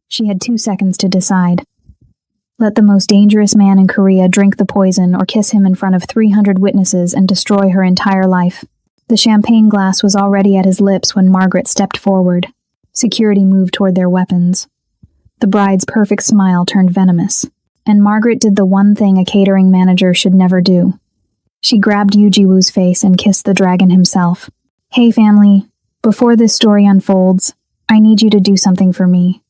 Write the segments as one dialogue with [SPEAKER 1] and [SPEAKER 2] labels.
[SPEAKER 1] She had 2 seconds to decide. Let the most dangerous man in Korea drink the poison or kiss him in front of 300 witnesses and destroy her entire life. The champagne glass was already at his lips when Margaret stepped forward. Security moved toward their weapons. The bride's perfect smile turned venomous, and Margaret did the one thing a catering manager should never do. She grabbed Yu Jiwoo's face and kissed the dragon himself. Hey family, before this story unfolds, I need you to do something for me.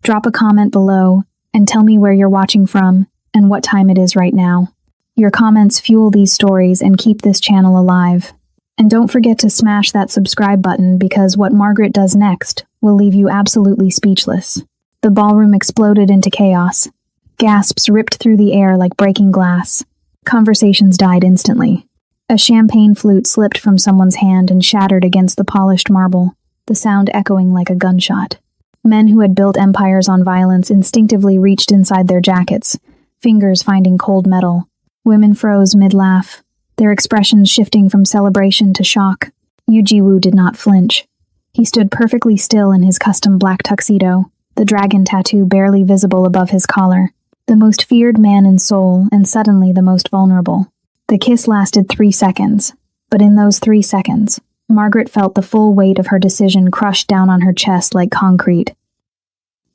[SPEAKER 1] Drop a comment below and tell me where you're watching from and what time it is right now. Your comments fuel these stories and keep this channel alive. And don't forget to smash that subscribe button because what Margaret does next will leave you absolutely speechless. The ballroom exploded into chaos. Gasps ripped through the air like breaking glass. Conversations died instantly. A champagne flute slipped from someone's hand and shattered against the polished marble, the sound echoing like a gunshot. Men who had built empires on violence instinctively reached inside their jackets, fingers finding cold metal. Women froze mid-laugh, their expressions shifting from celebration to shock. Yu Jiwoo did not flinch. He stood perfectly still in his custom black tuxedo, the dragon tattoo barely visible above his collar. The most feared man in Seoul, and suddenly the most vulnerable. The kiss lasted 3 seconds, but in those 3 seconds, Margaret felt the full weight of her decision crushed down on her chest like concrete.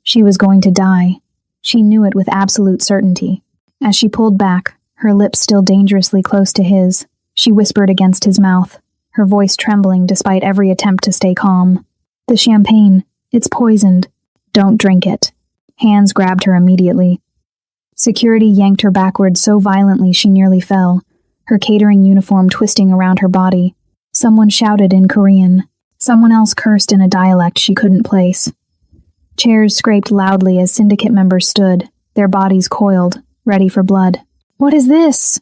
[SPEAKER 1] She was going to die. She knew it with absolute certainty. As she pulled back, her lips still dangerously close to his, she whispered against his mouth, her voice trembling despite every attempt to stay calm. The champagne, it's poisoned. Don't drink it. Hands grabbed her immediately. Security yanked her backward so violently she nearly fell, her catering uniform twisting around her body. Someone shouted in Korean. Someone else cursed in a dialect she couldn't place. Chairs scraped loudly as syndicate members stood, their bodies coiled, ready for blood. What is this?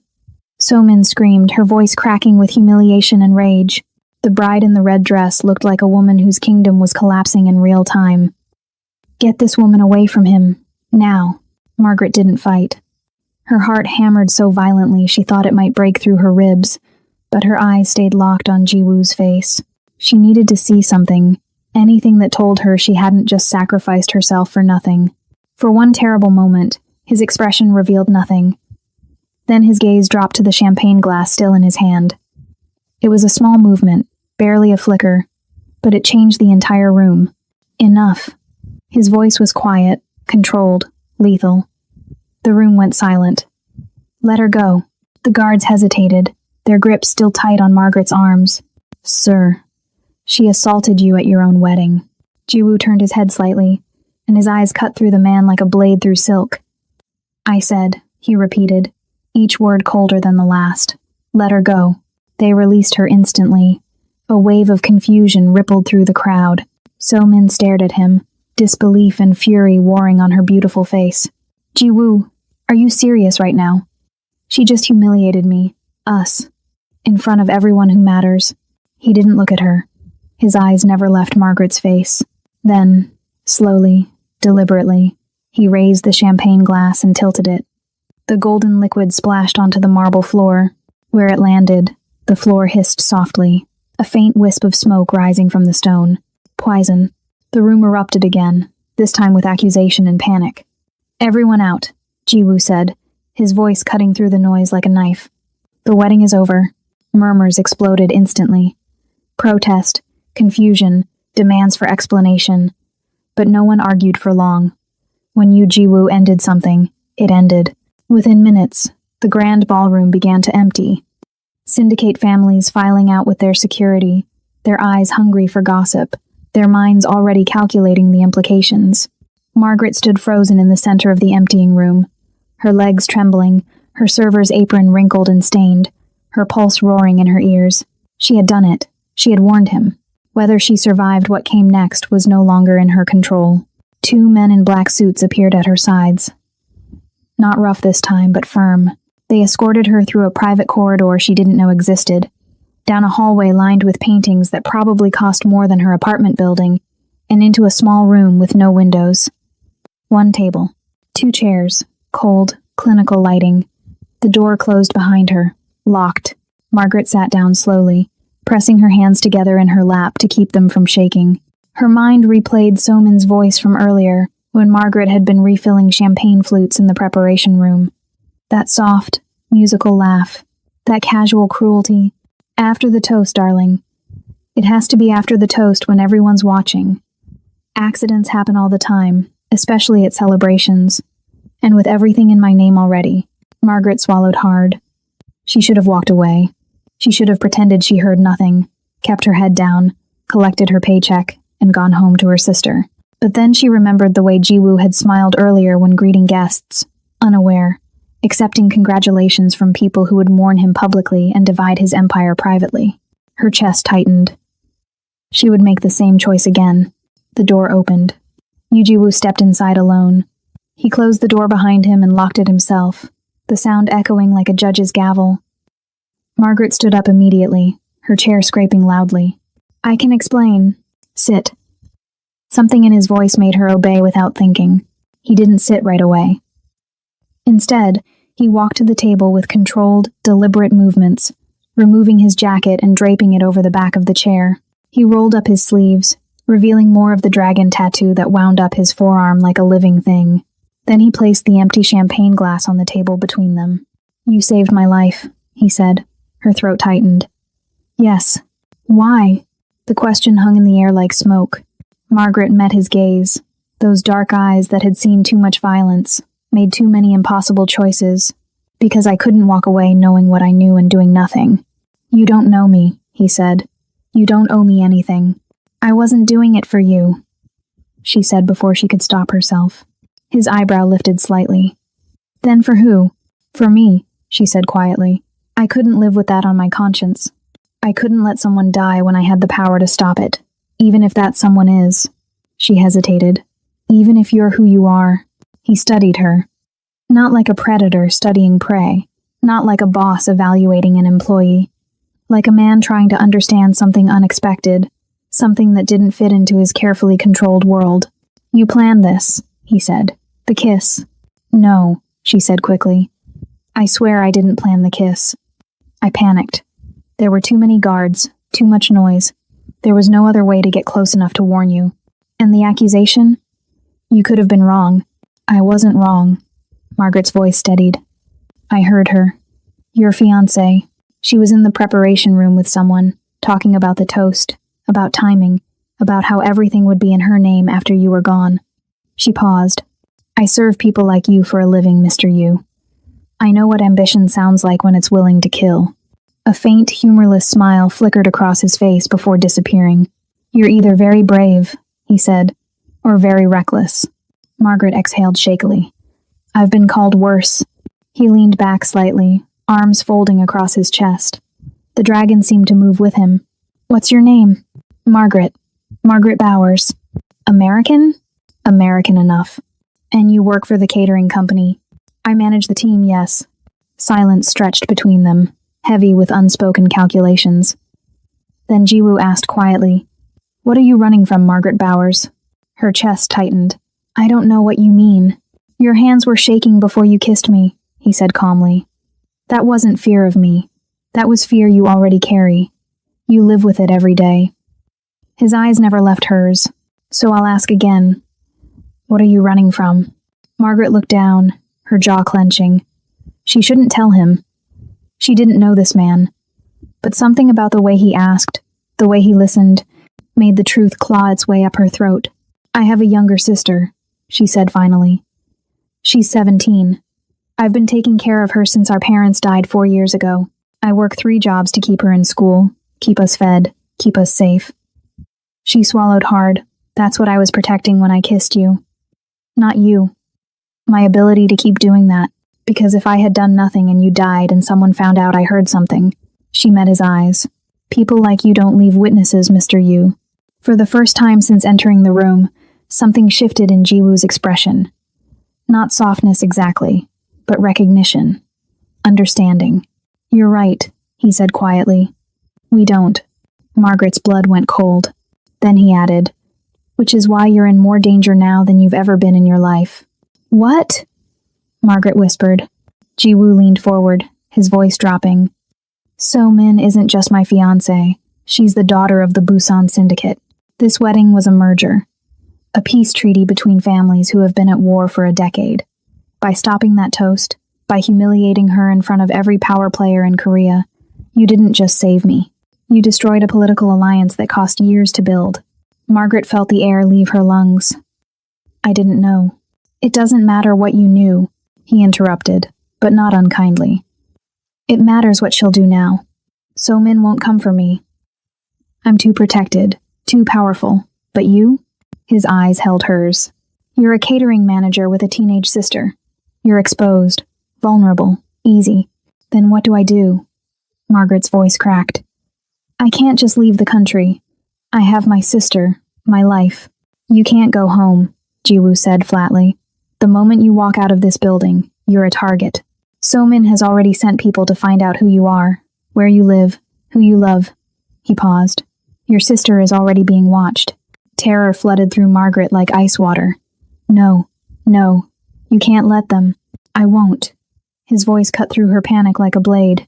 [SPEAKER 1] So-min screamed, her voice cracking with humiliation and rage. The bride in the red dress looked like a woman whose kingdom was collapsing in real time. Get this woman away from him. Now. Margaret didn't fight. Her heart hammered so violently she thought it might break through her ribs, but her eyes stayed locked on Jiwoo's face. She needed to see something, anything that told her she hadn't just sacrificed herself for nothing. For one terrible moment, his expression revealed nothing. Then his gaze dropped to the champagne glass still in his hand. It was a small movement, barely a flicker, but it changed the entire room. Enough. His voice was quiet, controlled, lethal. The room went silent. Let her go. The guards hesitated, their grip still tight on Margaret's arms. Sir, she assaulted you at your own wedding. Jiwoo turned his head slightly, and his eyes cut through the man like a blade through silk. I said, he repeated, each word colder than the last. Let her go. They released her instantly. A wave of confusion rippled through the crowd. So-min stared at him, disbelief and fury warring on her beautiful face. Jiwoo, are you serious right now? She just humiliated me, us, in front of everyone who matters. He didn't look at her. His eyes never left Margaret's face. Then, slowly, deliberately, he raised the champagne glass and tilted it. The golden liquid splashed onto the marble floor. Where it landed, the floor hissed softly, a faint wisp of smoke rising from the stone. Poison. The room erupted again, this time with accusation and panic. Everyone out, Jiwoo said, his voice cutting through the noise like a knife. The wedding is over. Murmurs exploded instantly. Protest, confusion, demands for explanation. But no one argued for long. When Yu Jiwoo ended something, it ended. Within minutes, the grand ballroom began to empty. Syndicate families filing out with their security, their eyes hungry for gossip, their minds already calculating the implications. Margaret stood frozen in the center of the emptying room, her legs trembling, her server's apron wrinkled and stained, her pulse roaring in her ears. She had done it. She had warned him. Whether she survived what came next was no longer in her control. 2 men in black suits appeared at her sides. Not rough this time, but firm. They escorted her through a private corridor she didn't know existed, down a hallway lined with paintings that probably cost more than her apartment building, and into a small room with no windows. 1 table, 2 chairs, cold, clinical lighting. The door closed behind her, locked. Margaret sat down slowly, pressing her hands together in her lap to keep them from shaking. Her mind replayed So-min's voice from earlier, when Margaret had been refilling champagne flutes in the preparation room. That soft, musical laugh, that casual cruelty. After the toast, darling. It has to be after the toast when everyone's watching. Accidents happen all the time, especially at celebrations. And with everything in my name already. Margaret swallowed hard. She should have walked away. She should have pretended she heard nothing, kept her head down, collected her paycheck, and gone home to her sister. But then she remembered the way Jiwoo had smiled earlier when greeting guests, unaware, accepting congratulations from people who would mourn him publicly and divide his empire privately. Her chest tightened. She would make the same choice again. The door opened. Jiwoo stepped inside alone. He closed the door behind him and locked it himself, the sound echoing like a judge's gavel. Margaret stood up immediately, her chair scraping loudly. I can explain. Sit. Something in his voice made her obey without thinking. He didn't sit right away. Instead, he walked to the table with controlled, deliberate movements, removing his jacket and draping it over the back of the chair. He rolled up his sleeves, revealing more of the dragon tattoo that wound up his forearm like a living thing. Then he placed the empty champagne glass on the table between them. You saved my life, he said. Her throat tightened. Yes. Why? The question hung in the air like smoke. Margaret met his gaze. Those dark eyes that had seen too much violence, made too many impossible choices. Because I couldn't walk away knowing what I knew and doing nothing. You don't know me, he said. You don't owe me anything. I wasn't doing it for you, she said before she could stop herself. His eyebrow lifted slightly. Then for who? For me, she said quietly. I couldn't live with that on my conscience. I couldn't let someone die when I had the power to stop it, even if that someone is. She hesitated. Even if you're who you are. He studied her. Not like a predator studying prey, not like a boss evaluating an employee. Like a man trying to understand something unexpected, something that didn't fit into his carefully controlled world. You planned this, he said. The kiss. No, she said quickly. I swear I didn't plan the kiss. I panicked. There were too many guards, too much noise. There was no other way to get close enough to warn you. And the accusation? You could have been wrong. I wasn't wrong. Margaret's voice steadied. I heard her. Your fiancé. She was in the preparation room with someone, talking about the toast, about timing, about how everything would be in her name after you were gone. She paused. I serve people like you for a living, Mr. Yu. I know what ambition sounds like when it's willing to kill. A faint, humorless smile flickered across his face before disappearing. You're either very brave, he said, or very reckless. Margaret exhaled shakily. I've been called worse. He leaned back slightly, arms folding across his chest. The dragon seemed to move with him. What's your name? Margaret. Margaret Bowers. American? American enough. And you work for the catering company. I manage the team, yes. Silence stretched between them, heavy with unspoken calculations. Then Jiwoo asked quietly, What are you running from, Margaret Bowers? Her chest tightened. I don't know what you mean. Your hands were shaking before you kissed me, he said calmly. That wasn't fear of me. That was fear you already carry. You live with it every day. His eyes never left hers, so I'll ask again. What are you running from? Margaret looked down, her jaw clenching. She shouldn't tell him. She didn't know this man. But something about the way he asked, the way he listened, made the truth claw its way up her throat. I have a younger sister, she said finally. She's 17. I've been taking care of her since our parents died 4 years ago. I work 3 jobs to keep her in school, keep us fed, keep us safe. She swallowed hard. That's what I was protecting when I kissed you. Not you. My ability to keep doing that. Because if I had done nothing and you died and someone found out I heard something. She met his eyes. People like you don't leave witnesses, Mr. Yu. For the first time since entering the room, something shifted in Jiwoo's expression. Not softness exactly, but recognition. Understanding. You're right, he said quietly. We don't. Margaret's blood went cold. Then he added, which is why you're in more danger now than you've ever been in your life. What? Margaret whispered. Jiwoo leaned forward, his voice dropping. So Min isn't just my fiancée. She's the daughter of the Busan Syndicate. This wedding was a merger. a peace treaty between families who have been at war for a decade. By stopping that toast, by humiliating her in front of every power player in Korea, you didn't just save me. You destroyed a political alliance that cost years to build. Margaret felt the air leave her lungs. I didn't know. It doesn't matter what you knew, he interrupted, but not unkindly. It matters what she'll do now. So-min won't come for me. I'm too protected, too powerful. But you? His eyes held hers. You're a catering manager with a teenage sister. You're exposed, vulnerable, easy. Then what do I do? Margaret's voice cracked. I can't just leave the country. I have my sister, my life. You can't go home, Jiwoo said flatly. The moment you walk out of this building, you're a target. So-min has already sent people to find out who you are, where you live, who you love. He paused. Your sister is already being watched. Terror flooded through Margaret like ice water. No, you can't let them. I won't. His voice cut through her panic like a blade.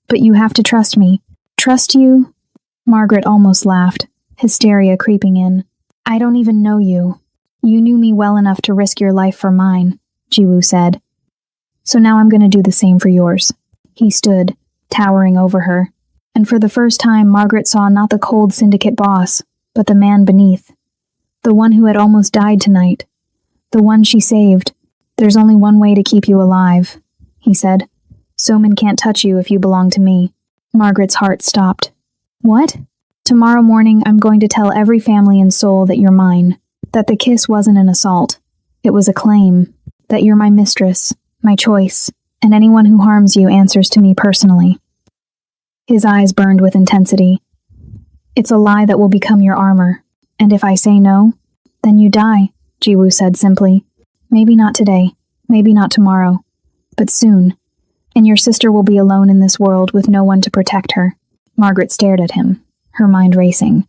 [SPEAKER 1] But you have to trust me. Trust you? Margaret almost laughed, hysteria creeping in. I don't even know you. You knew me well enough to risk your life for mine, Jiwoo said. So now I'm going to do the same for yours. He stood, towering over her, and for the first time Margaret saw not the cold syndicate boss, but the man beneath. The one who had almost died tonight. The one she saved. There's only one way to keep you alive, he said. So-min can't touch you if you belong to me. Margaret's heart stopped. What? Tomorrow morning I'm going to tell every family in Seoul that you're mine. That the kiss wasn't an assault. It was a claim. That you're my mistress, my choice, and anyone who harms you answers to me personally. His eyes burned with intensity. It's a lie that will become your armor. And if I say no, then you die, Jiwoo said simply. Maybe not today, maybe not tomorrow, but soon. And your sister will be alone in this world with no one to protect her. Margaret stared at him, her mind racing.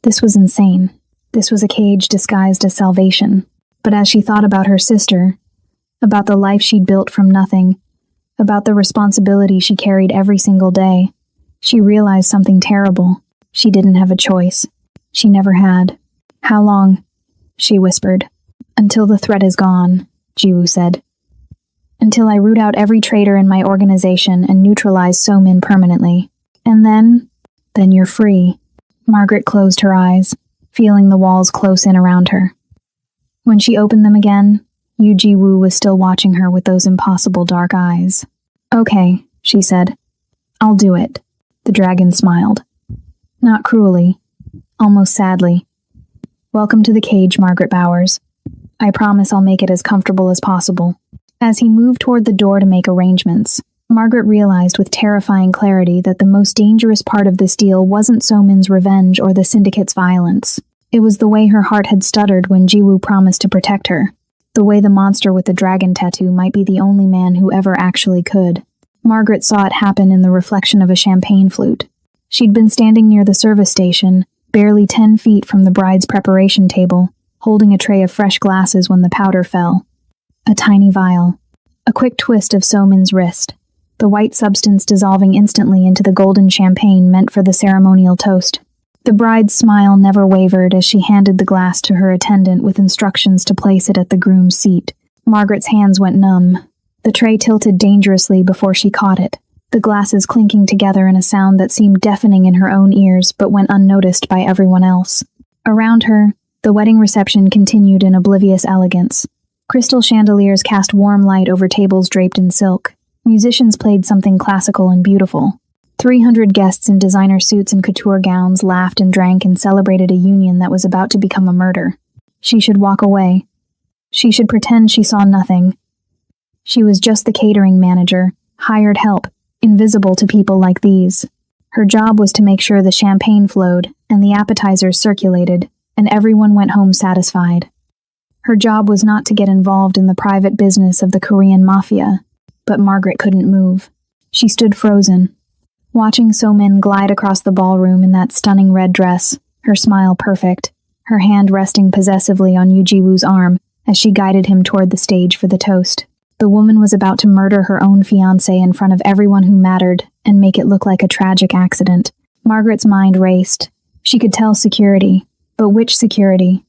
[SPEAKER 1] This was insane. This was a cage disguised as salvation. But as she thought about her sister, about the life she'd built from nothing, about the responsibility she carried every single day, she realized something terrible. She didn't have a choice. She never had. How long? She whispered. Until the threat is gone, Jiwoo said. Until I root out every traitor in my organization and neutralize So-min permanently. And then you're free. Margaret closed her eyes, feeling the walls close in around her. When she opened them again, Yu Jiwoo was still watching her with those impossible dark eyes. Okay, she said. I'll do it. The dragon smiled. Not cruelly, almost sadly. Welcome to the cage, Margaret Bowers. I promise I'll make it as comfortable as possible. As he moved toward the door to make arrangements, Margaret realized with terrifying clarity that the most dangerous part of this deal wasn't So-min's revenge or the syndicate's violence. It was the way her heart had stuttered when Jiwoo promised to protect her. The way the monster with the dragon tattoo might be the only man who ever actually could. Margaret saw it happen in the reflection of a champagne flute. She'd been standing near the service station, barely 10 feet from the bride's preparation table, holding a tray of fresh glasses when the powder fell. A tiny vial. A quick twist of So-min's wrist. The white substance dissolving instantly into the golden champagne meant for the ceremonial toast. The bride's smile never wavered as she handed the glass to her attendant with instructions to place it at the groom's seat. Margaret's hands went numb. The tray tilted dangerously before she caught it, the glasses clinking together in a sound that seemed deafening in her own ears but went unnoticed by everyone else. Around her, the wedding reception continued in oblivious elegance. Crystal chandeliers cast warm light over tables draped in silk. Musicians played something classical and beautiful. 300 guests in designer suits and couture gowns laughed and drank and celebrated a union that was about to become a murder. She should walk away. She should pretend she saw nothing. She was just the catering manager, hired help, invisible to people like these. Her job was to make sure the champagne flowed and the appetizers circulated, and everyone went home satisfied. Her job was not to get involved in the private business of the Korean Mafia, but Margaret couldn't move. She stood frozen, watching So-min glide across the ballroom in that stunning red dress, her smile perfect, her hand resting possessively on Yu Jiwoo's arm as she guided him toward the stage for the toast. The woman was about to murder her own fiancé in front of everyone who mattered and make it look like a tragic accident. Margaret's mind raced. She could tell security, but which security?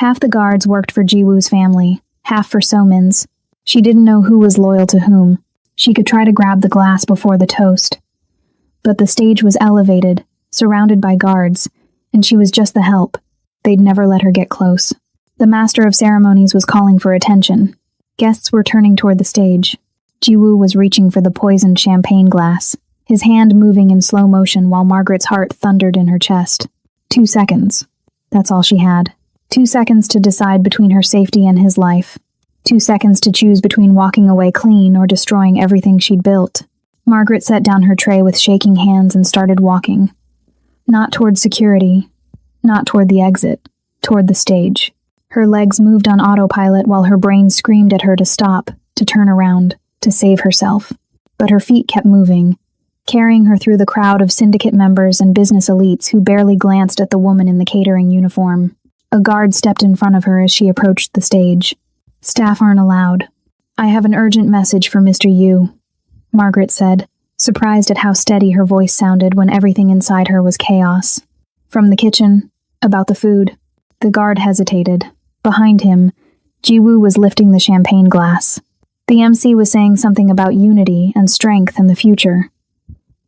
[SPEAKER 1] Half the guards worked for Jiwoo's family, half for Somin's. She didn't know who was loyal to whom. She could try to grab the glass before the toast. But the stage was elevated, surrounded by guards, and she was just the help. They'd never let her get close. The master of ceremonies was calling for attention. Guests were turning toward the stage. Jiwoo was reaching for the poisoned champagne glass, his hand moving in slow motion while Margaret's heart thundered in her chest. 2 seconds. That's all she had. 2 seconds to decide between her safety and his life. 2 seconds to choose between walking away clean or destroying everything she'd built. Margaret set down her tray with shaking hands and started walking. Not toward security, not toward the exit, toward the stage. Her legs moved on autopilot while her brain screamed at her to stop, to turn around, to save herself. But her feet kept moving, carrying her through the crowd of syndicate members and business elites who barely glanced at the woman in the catering uniform. A guard stepped in front of her as she approached the stage. "Staff aren't allowed. I have an urgent message for Mr. Yu," Margaret said, surprised at how steady her voice sounded when everything inside her was chaos. "From the kitchen, about the food." The guard hesitated. Behind him, Jiwoo was lifting the champagne glass. The MC was saying something about unity and strength and the future.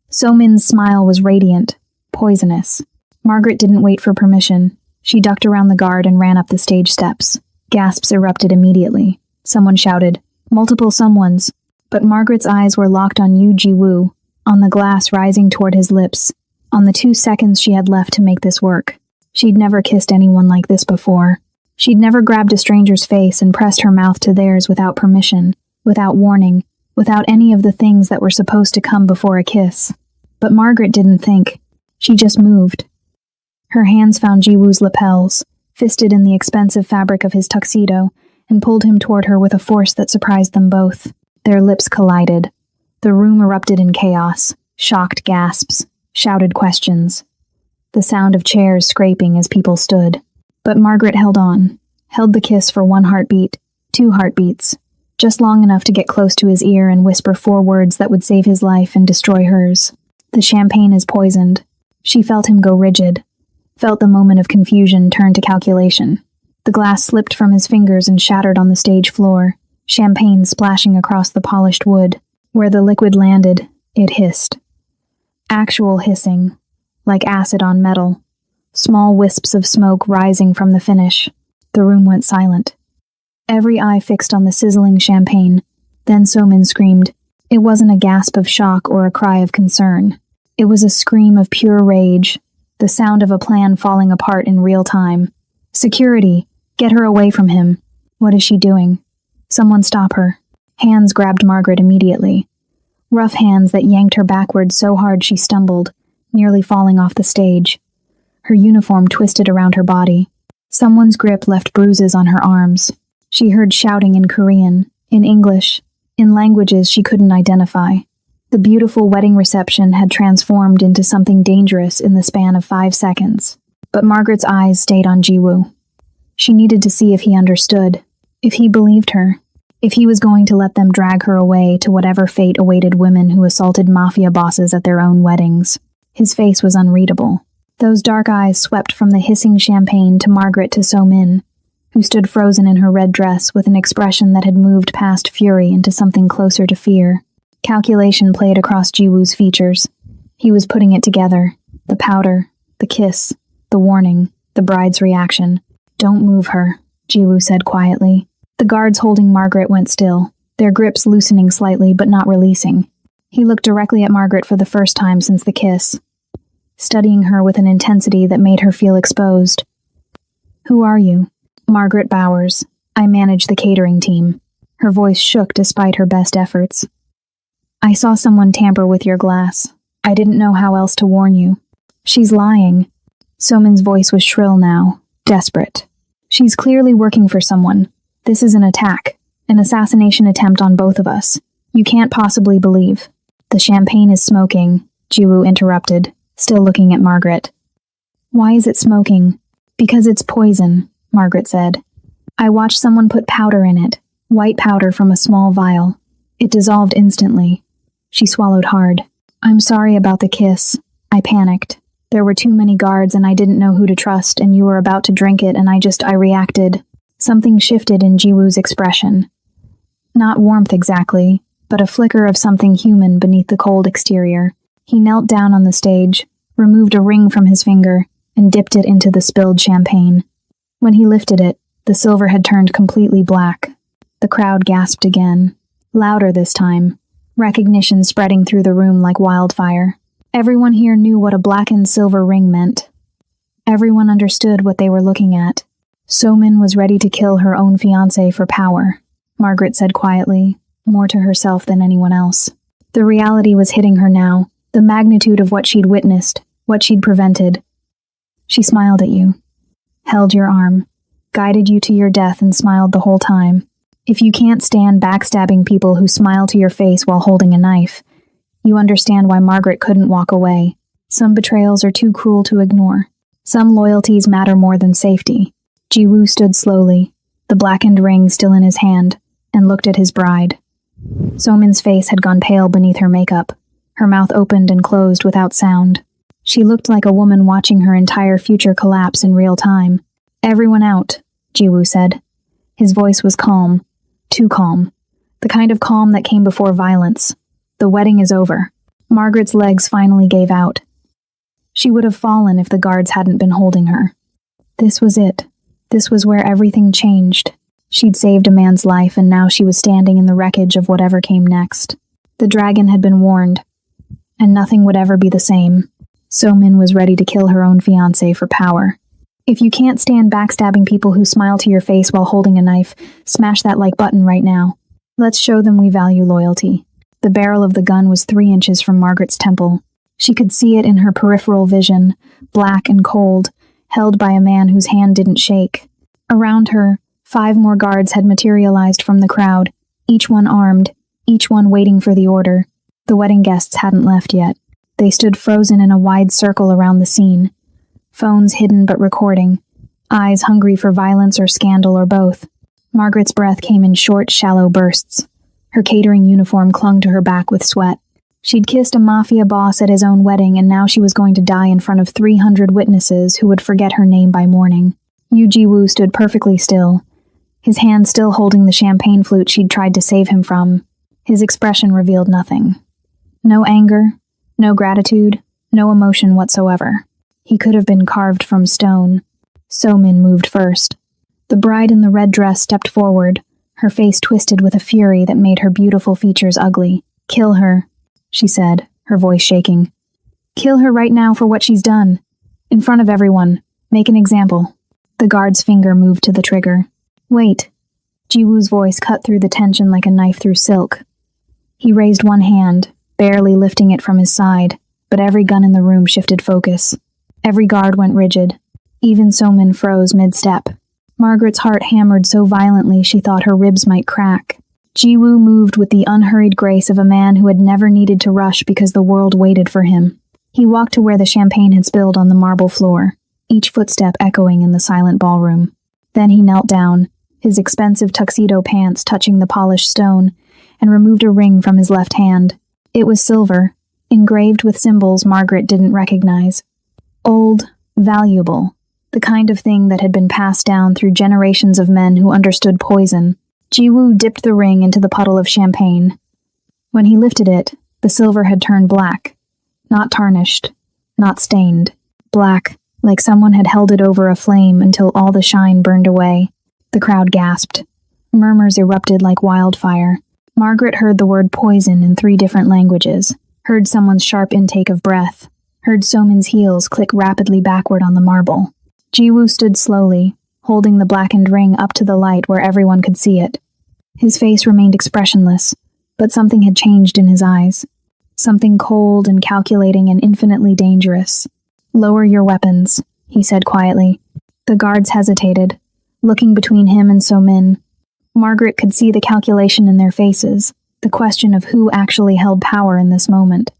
[SPEAKER 1] Somin's smile was radiant, poisonous. Margaret didn't wait for permission. She ducked around the guard and ran up the stage steps. Gasps erupted immediately. Someone shouted, multiple someones, but Margaret's eyes were locked on Yu Jiwoo, on the glass rising toward his lips, on the 2 seconds she had left to make this work. She'd never kissed anyone like this before. She'd never grabbed a stranger's face and pressed her mouth to theirs without permission, without warning, without any of the things that were supposed to come before a kiss. But Margaret didn't think. She just moved. Her hands found Jiwoo's lapels, fisted in the expensive fabric of his tuxedo, and pulled him toward her with a force that surprised them both. Their lips collided. The room erupted in chaos, shocked gasps, shouted questions. The sound of chairs scraping as people stood. But Margaret held on, held the kiss for 1 heartbeat, 2 heartbeats, just long enough to get close to his ear and whisper 4 words that would save his life and destroy hers. "The champagne is poisoned." She felt him go rigid, felt the moment of confusion turn to calculation. The glass slipped from his fingers and shattered on the stage floor, champagne splashing across the polished wood. Where the liquid landed, it hissed. Actual hissing, like acid on metal. Small wisps of smoke rising from the finish. The room went silent. Every eye fixed on the sizzling champagne. Then Somin screamed. It wasn't a gasp of shock or a cry of concern. It was a scream of pure rage, the sound of a plan falling apart in real time. "Security! Get her away from him!" "What is she doing?" "Someone stop her." Hands grabbed Margaret immediately. Rough hands that yanked her backwards so hard she stumbled, nearly falling off the stage. Her uniform twisted around her body. Someone's grip left bruises on her arms. She heard shouting in Korean, in English, in languages she couldn't identify. The beautiful wedding reception had transformed into something dangerous in the span of 5 seconds. But Margaret's eyes stayed on Jiwoo. She needed to see if he understood, if he believed her, if he was going to let them drag her away to whatever fate awaited women who assaulted Mafia bosses at their own weddings. His face was unreadable. Those dark eyes swept from the hissing champagne to Margaret to Somin, who stood frozen in her red dress with an expression that had moved past fury into something closer to fear. Calculation played across Jiwoo's features. He was putting it together. The powder, the kiss, the warning, the bride's reaction. "Don't move her," Jiwoo said quietly. The guards holding Margaret went still, their grips loosening slightly but not releasing. He looked directly at Margaret for the first time since the kiss, studying her with an intensity that made her feel exposed. "Who are you?" "Margaret Bowers. I manage the catering team." Her voice shook despite her best efforts. "I saw someone tamper with your glass. I didn't know how else to warn you." "She's lying." Somin's voice was shrill now, desperate. "She's clearly working for someone. This is an attack, an assassination attempt on both of us. You can't possibly believe." "The champagne is smoking," Jiwoo interrupted, still looking at Margaret. "Why is it smoking?" "Because it's poison," Margaret said. "I watched someone put powder in it, white powder from a small vial. It dissolved instantly." She swallowed hard. "I'm sorry about the kiss. I panicked. There were too many guards and I didn't know who to trust, and you were about to drink it and I reacted. Something shifted in Jiwoo's expression. Not warmth exactly, but a flicker of something human beneath the cold exterior. He knelt down on the stage, removed a ring from his finger, and dipped it into the spilled champagne. When he lifted it, the silver had turned completely black. The crowd gasped again, louder this time, recognition spreading through the room like wildfire. Everyone here knew what a blackened silver ring meant. Everyone understood what they were looking at. So-min was ready to kill her own fiancé for power, Margaret said quietly, more to herself than anyone else. The reality was hitting her now, the magnitude of what she'd witnessed, what she'd prevented. She smiled at you, held your arm, guided you to your death and smiled the whole time. If you can't stand backstabbing people who smile to your face while holding a knife, you understand why Margaret couldn't walk away. Some betrayals are too cruel to ignore. Some loyalties matter more than safety. Jiwoo stood slowly, the blackened ring still in his hand, and looked at his bride. So-min's face had gone pale beneath her makeup. Her mouth opened and closed without sound. She looked like a woman watching her entire future collapse in real time. "Everyone out," Jiwoo said. His voice was calm, too calm. The kind of calm that came before violence. The wedding is over. Margaret's legs finally gave out. She would have fallen if the guards hadn't been holding her. This was it. This was where everything changed. She'd saved a man's life, and now she was standing in the wreckage of whatever came next. The dragon had been warned, and nothing would ever be the same. So-min was ready to kill her own fiancé for power. If you can't stand backstabbing people who smile to your face while holding a knife, smash that like button right now. Let's show them we value loyalty. The barrel of the gun was 3 inches from Margaret's temple. She could see it in her peripheral vision, black and cold, held by a man whose hand didn't shake. Around her, 5 more guards had materialized from the crowd, each one armed, each one waiting for the order. The wedding guests hadn't left yet. They stood frozen in a wide circle around the scene, phones hidden but recording, eyes hungry for violence or scandal or both. Margaret's breath came in short, shallow bursts. Her catering uniform clung to her back with sweat. She'd kissed a Mafia boss at his own wedding, and now she was going to die in front of 300 witnesses who would forget her name by morning. Yu Jiwoo stood perfectly still, his hand still holding the champagne flute she'd tried to save him from. His expression revealed nothing. No anger, no gratitude, no emotion whatsoever. He could have been carved from stone. So-min moved first. The bride in the red dress stepped forward, her face twisted with a fury that made her beautiful features ugly. "Kill her," she said, her voice shaking. "Kill her right now for what she's done. In front of everyone. Make an example." The guard's finger moved to the trigger. "Wait." Jiwoo's voice cut through the tension like a knife through silk. He raised one hand, barely lifting it from his side, but every gun in the room shifted focus. Every guard went rigid. Even So-min froze mid-step. Margaret's heart hammered so violently she thought her ribs might crack. Jiwoo moved with the unhurried grace of a man who had never needed to rush because the world waited for him. He walked to where the champagne had spilled on the marble floor, each footstep echoing in the silent ballroom. Then he knelt down, his expensive tuxedo pants touching the polished stone, and removed a ring from his left hand. It was silver, engraved with symbols Margaret didn't recognize. Old, valuable, the kind of thing that had been passed down through generations of men who understood poison. Jiwoo dipped the ring into the puddle of champagne. When he lifted it, the silver had turned black. Not tarnished, not stained. Black, like someone had held it over a flame until all the shine burned away. The crowd gasped. Murmurs erupted like wildfire. Margaret heard the word poison in 3 different languages, heard someone's sharp intake of breath, heard So-min's heels click rapidly backward on the marble. Jiwoo stood slowly, holding the blackened ring up to the light where everyone could see it. His face remained expressionless, but something had changed in his eyes. Something cold and calculating and infinitely dangerous. "Lower your weapons," he said quietly. The guards hesitated, looking between him and So-min. Margaret could see the calculation in their faces, the question of who actually held power in this moment.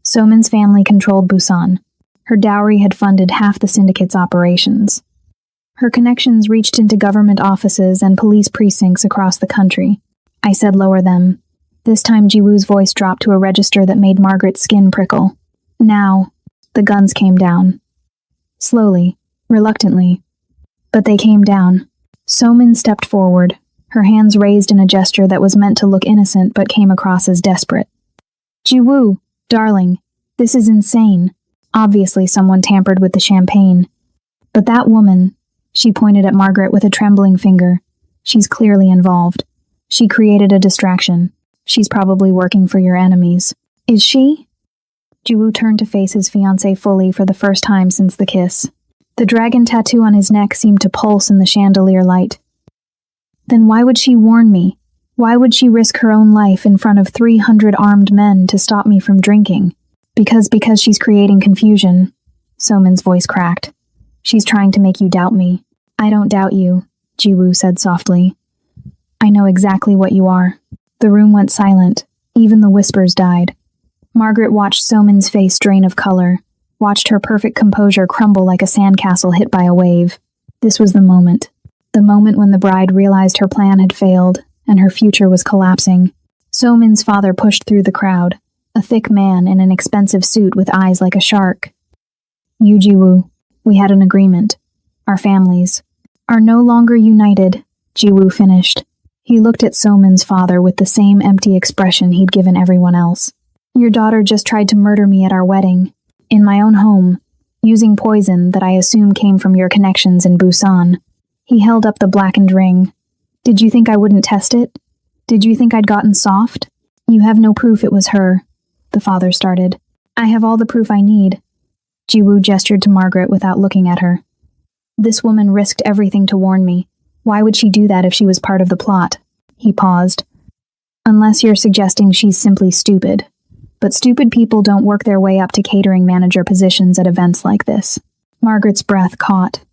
[SPEAKER 1] So-min's family controlled Busan. Her dowry had funded half the syndicate's operations. Her connections reached into government offices and police precincts across the country. "I said lower them." This time Jiwoo's voice dropped to a register that made Margaret's skin prickle. "Now." The guns came down. slowly, reluctantly. But they came down. So-min stepped forward, her hands raised in a gesture that was meant to look innocent but came across as desperate. Ji-woo, darling, this is insane. Obviously someone tampered with the champagne. But that woman, she pointed at Margaret with a trembling finger. She's clearly involved. She created a distraction. She's probably working for your enemies. Is she? Ji-woo turned to face his fiancée fully for the first time since the kiss. The dragon tattoo on his neck seemed to pulse in the chandelier light. Then why would she warn me? Why would she risk her own life in front of 300 armed men to stop me from drinking? Because she's creating confusion. So-min's voice cracked. She's trying to make you doubt me. I don't doubt you, Ji-woo said softly. I know exactly what you are. The room went silent. Even the whispers died. Margaret watched So-min's face drain of color, watched her perfect composure crumble like a sandcastle hit by a wave. This was the moment when the bride realized her plan had failed and her future was collapsing. So-min's father pushed through the crowd, a thick man in an expensive suit with eyes like a shark. You, Ji-woo, we had an agreement. Our families are no longer united, Ji-woo finished. He looked at So-min's father with the same empty expression he'd given everyone else. Your daughter just tried to murder me at our wedding, in my own home, using poison that I assume came from your connections in Busan. He held up the blackened ring. Did you think I wouldn't test it? Did you think I'd gotten soft? You have no proof it was her, the father started. I have all the proof I need. Ji-woo gestured to Margaret without looking at her. This woman risked everything to warn me. Why would she do that if she was part of the plot? He paused. Unless you're suggesting she's simply stupid. But stupid people don't work their way up to catering manager positions at events like this. Margaret's breath caught.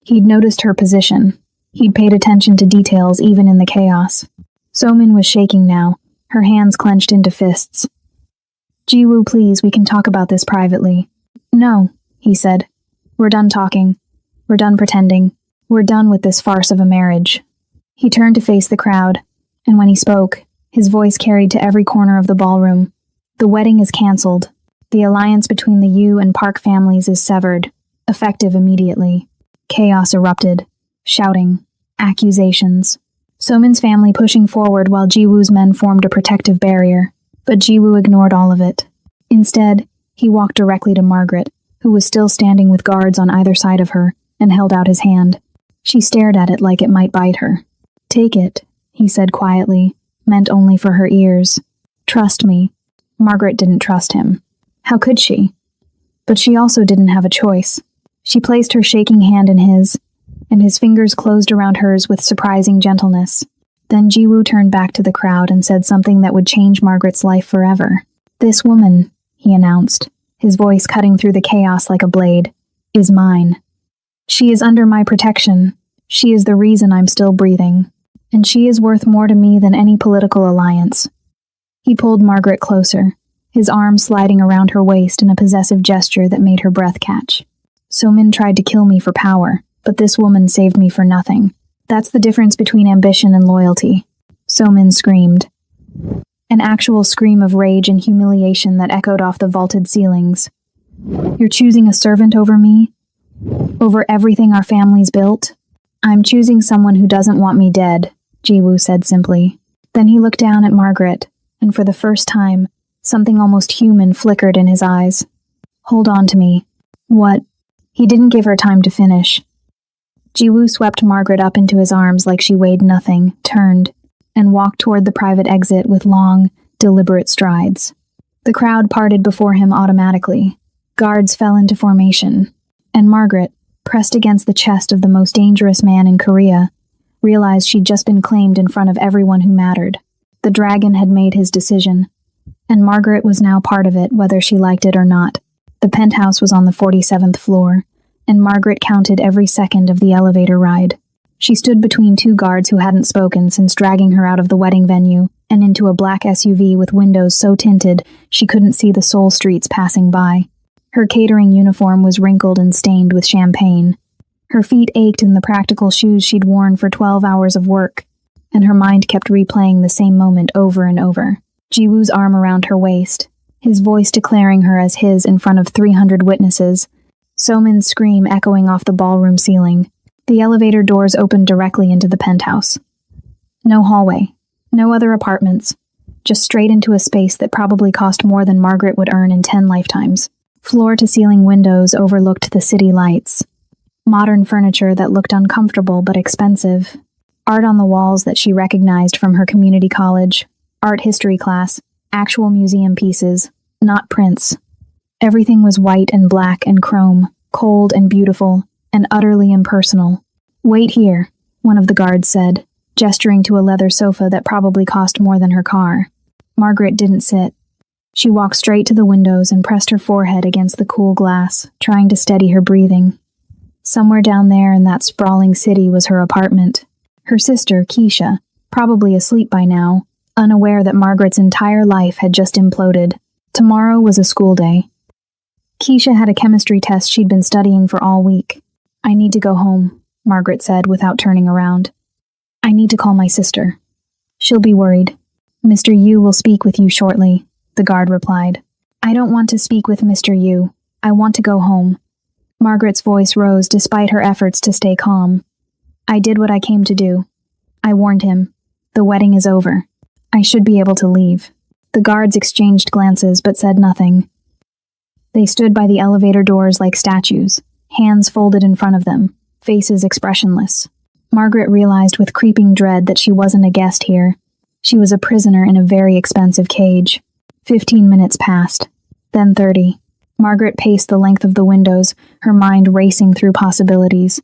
[SPEAKER 1] He'd noticed her position. He'd paid attention to details even in the chaos. So-min was shaking now, her hands clenched into fists. Ji-woo, please, we can talk about this privately. No, he said. We're done talking. We're done pretending. We're done with this farce of a marriage. He turned to face the crowd, and when he spoke, his voice carried to every corner of the ballroom. The wedding is cancelled. The alliance between the Yu and Park families is severed, effective immediately. Chaos erupted. Shouting. Accusations. So-min's family pushing forward while Ji-woo's men formed a protective barrier. But Ji-woo ignored all of it. Instead, he walked directly to Margaret, who was still standing with guards on either side of her, and held out his hand. She stared at it like it might bite her. Take it, he said quietly, meant only for her ears. Trust me. Margaret didn't trust him. How could she? But she also didn't have a choice. She placed her shaking hand in his, and his fingers closed around hers with surprising gentleness. Then Ji-woo turned back to the crowd and said something that would change Margaret's life forever. This woman, he announced, his voice cutting through the chaos like a blade, is mine. She is under my protection. She is the reason I'm still breathing. And she is worth more to me than any political alliance. He pulled Margaret closer, his arm sliding around her waist in a possessive gesture that made her breath catch. So-min tried to kill me for power, but this woman saved me for nothing. That's the difference between ambition and loyalty. So-min screamed. An actual scream of rage and humiliation that echoed off the vaulted ceilings. You're choosing a servant over me? Over everything our family's built? I'm choosing someone who doesn't want me dead, Ji-woo said simply. Then he looked down at Margaret, and for the first time, something almost human flickered in his eyes. Hold on to me. What? He didn't give her time to finish. Ji-woo swept Margaret up into his arms like she weighed nothing, turned, and walked toward the private exit with long, deliberate strides. The crowd parted before him automatically. Guards fell into formation, and Margaret, pressed against the chest of the most dangerous man in Korea, realized she'd just been claimed in front of everyone who mattered. The dragon had made his decision, and Margaret was now part of it whether she liked it or not. The penthouse was on the 47th floor, and Margaret counted every second of the elevator ride. She stood between two guards who hadn't spoken since dragging her out of the wedding venue and into a black SUV with windows so tinted she couldn't see the Seoul streets passing by. Her catering uniform was wrinkled and stained with champagne. Her feet ached in the practical shoes she'd worn for 12 hours of work, and her mind kept replaying the same moment over and over. Ji-woo's arm around her waist, his voice declaring her as his in front of 300 witnesses, So-min's scream echoing off the ballroom ceiling. The elevator doors opened directly into the penthouse. No hallway, no other apartments, just straight into a space that probably cost more than Margaret would earn in 10 lifetimes. Floor-to-ceiling windows overlooked the city lights. Modern furniture that looked uncomfortable but expensive. Art on the walls that she recognized from her community college. Art history class. Actual museum pieces, not prints. Everything was white and black and chrome, cold and beautiful, and utterly impersonal. "Wait here," one of the guards said, gesturing to a leather sofa that probably cost more than her car. Margaret didn't sit. She walked straight to the windows and pressed her forehead against the cool glass, trying to steady her breathing. Somewhere down there in that sprawling city was her apartment. Her sister, Keisha, probably asleep by now, unaware that Margaret's entire life had just imploded. Tomorrow was a school day. Keisha had a chemistry test she'd been studying for all week. "I need to go home," Margaret said without turning around. "I need to call my sister. She'll be worried." "Mr. Yu will speak with you shortly," the guard replied. "I don't want to speak with Mr. Yu. I want to go home." Margaret's voice rose despite her efforts to stay calm. "I did what I came to do. I warned him. The wedding is over. I should be able to leave." The guards exchanged glances but said nothing. They stood by the elevator doors like statues, hands folded in front of them, faces expressionless. Margaret realized with creeping dread that she wasn't a guest here. She was a prisoner in a very expensive cage. 15 minutes passed, then 30. Margaret paced the length of the windows, her mind racing through possibilities.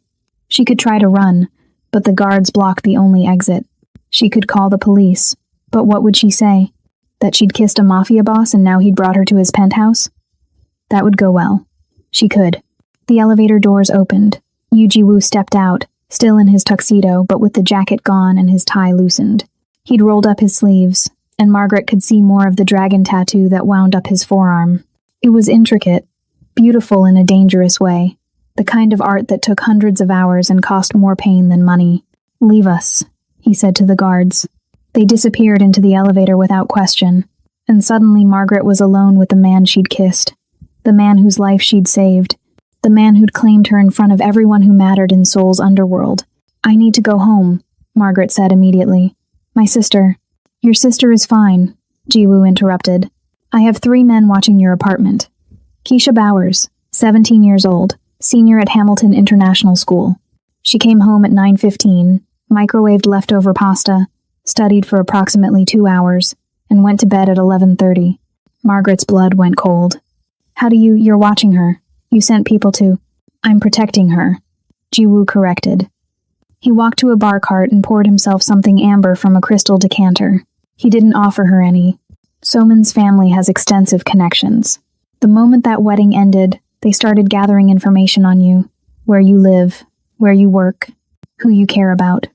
[SPEAKER 1] She could try to run, but the guards blocked the only exit. She could call the police, but what would she say? That she'd kissed a Mafia boss and now he'd brought her to his penthouse? That would go well. She could. The elevator doors opened. Yu Jiwoo stepped out, still in his tuxedo, but with the jacket gone and his tie loosened. He'd rolled up his sleeves, and Margaret could see more of the dragon tattoo that wound up his forearm. It was intricate, beautiful in a dangerous way, the kind of art that took hundreds of hours and cost more pain than money. "Leave us," he said to the guards. They disappeared into the elevator without question, and suddenly Margaret was alone with the man she'd kissed, the man whose life she'd saved, the man who'd claimed her in front of everyone who mattered in Seoul's underworld. "I need to go home," Margaret said immediately. "My sister." "Your sister is fine," Jiwoo interrupted. "I have 3 men watching your apartment. Keisha Bowers, 17 years old, senior at Hamilton International School. She came home at 9:15, microwaved leftover pasta, studied for approximately 2 hours, and went to bed at 11:30. Margaret's blood went cold. You're watching her. You sent people to." "I'm protecting her," Jiwoo corrected. He walked to a bar cart and poured himself something amber from a crystal decanter. He didn't offer her any. So-min's family has extensive connections. The moment that wedding ended, they started gathering information on you, where you live, where you work, who you care about.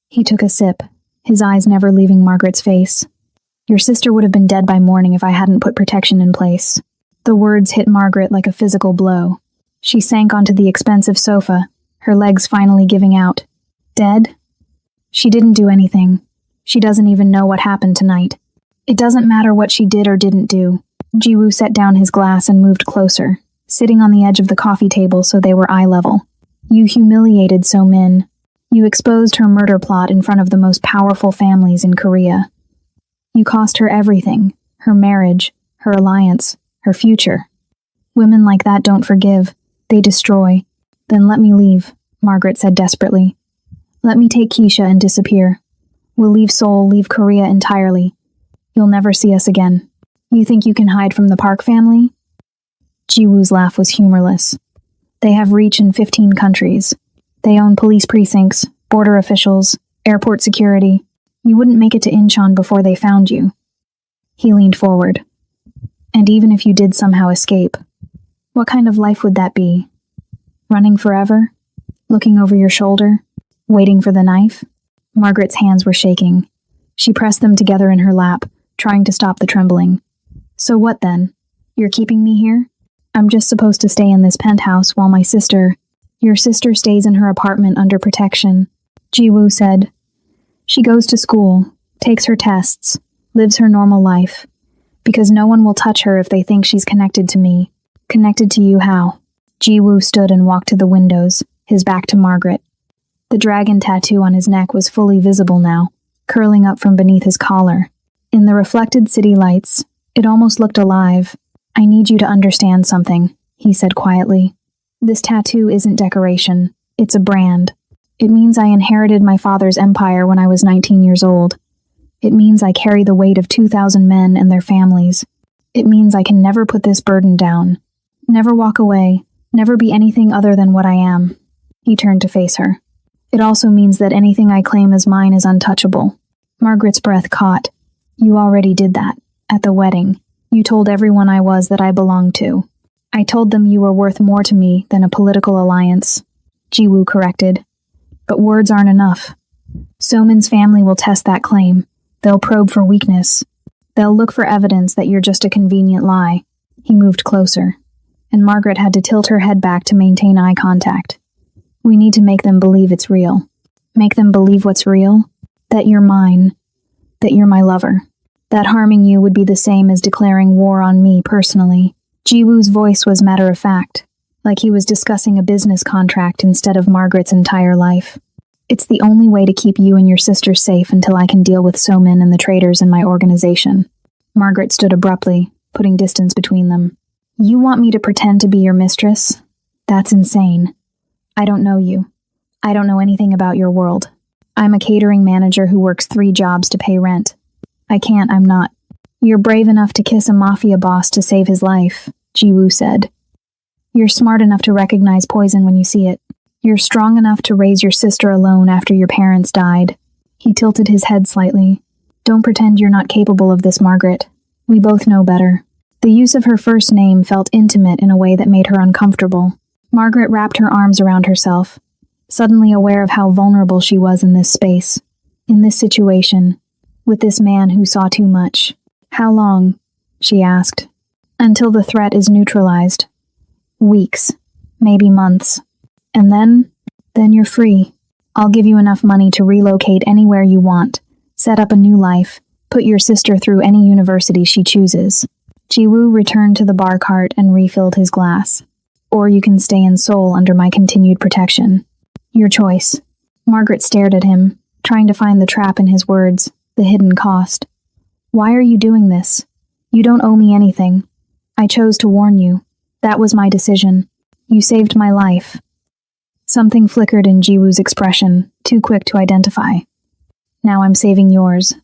[SPEAKER 1] He took a sip, his eyes never leaving Margaret's face. "Your sister would have been dead by morning if I hadn't put protection in place." The words hit Margaret like a physical blow. She sank onto the expensive sofa, her legs finally giving out. Dead? She didn't do anything. She doesn't even know what happened tonight. It doesn't matter what she did or didn't do. Jiwoo set down his glass and moved closer, sitting on the edge of the coffee table so they were eye level. "You humiliated So-min. You exposed her murder plot in front of the most powerful families in Korea. You cost her everything, her marriage, her alliance, her future. Women like that don't forgive. They destroy." "Then let me leave," Margaret said desperately. "Let me take Keisha and disappear. We'll leave Seoul, leave Korea entirely. You'll never see us again. You think you can hide from the Park family?" Jiwoo's laugh was humorless. "They have reach in 15 countries. They own police precincts, border officials, airport security. You wouldn't make it to Incheon before they found you." He leaned forward. "And even if you did somehow escape, what kind of life would that be? Running forever? Looking over your shoulder? Waiting for the knife?" Margaret's hands were shaking. She pressed them together in her lap, trying to stop the trembling. "So what then? You're keeping me here? I'm just supposed to stay in this penthouse while my sister—" "Your sister stays in her apartment under protection," Jiwoo said. "She goes to school, takes her tests, lives her normal life. Because no one will touch her if they think she's connected to me." "Connected to you how?" Ji-woo stood and walked to the windows, his back to Margaret. The dragon tattoo on his neck was fully visible now, curling up from beneath his collar. In the reflected city lights, it almost looked alive. "I need you to understand something," he said quietly. "This tattoo isn't decoration. It's a brand. It means I inherited my father's empire when I was 19 years old. It means I carry the weight of 2,000 men and their families. It means I can never put this burden down. Never walk away. Never be anything other than what I am." He turned to face her. "It also means that anything I claim as mine is untouchable." Margaret's breath caught. "You already did that. At the wedding. You told everyone I was that I belonged to. I told them you were worth more to me than a political alliance," Ji-woo corrected. "But words aren't enough. So-min's family will test that claim. They'll probe for weakness. They'll look for evidence that you're just a convenient lie." He moved closer, and Margaret had to tilt her head back to maintain eye contact. "We need to make them believe it's real. Make them believe what's real? That you're mine. That you're my lover. That harming you would be the same as declaring war on me personally." Ji-woo's voice was matter-of-fact, like he was discussing a business contract instead of Margaret's entire life. "It's the only way to keep you and your sister safe until I can deal with So-min and the traitors in my organization." Margaret stood abruptly, putting distance between them. "You want me to pretend to be your mistress? That's insane. I don't know you. I don't know anything about your world. I'm a catering manager who works 3 jobs to pay rent. I'm not." "You're brave enough to kiss a Mafia boss to save his life," Ji-woo said. "You're smart enough to recognize poison when you see it. You're strong enough to raise your sister alone after your parents died." He tilted his head slightly. "Don't pretend you're not capable of this, Margaret. We both know better." The use of her first name felt intimate in a way that made her uncomfortable. Margaret wrapped her arms around herself, suddenly aware of how vulnerable she was in this space, in this situation, with this man who saw too much. "How long?" she asked. "Until the threat is neutralized. Weeks, maybe months. And then you're free. I'll give you enough money to relocate anywhere you want, set up a new life, put your sister through any university she chooses." Ji-woo returned to the bar cart and refilled his glass. "Or you can stay in Seoul under my continued protection. Your choice." Margaret stared at him, trying to find the trap in his words, the hidden cost. "Why are you doing this? You don't owe me anything. I chose to warn you. That was my decision. You saved my life." Something flickered in Ji-woo's expression, too quick to identify. "Now I'm saving yours.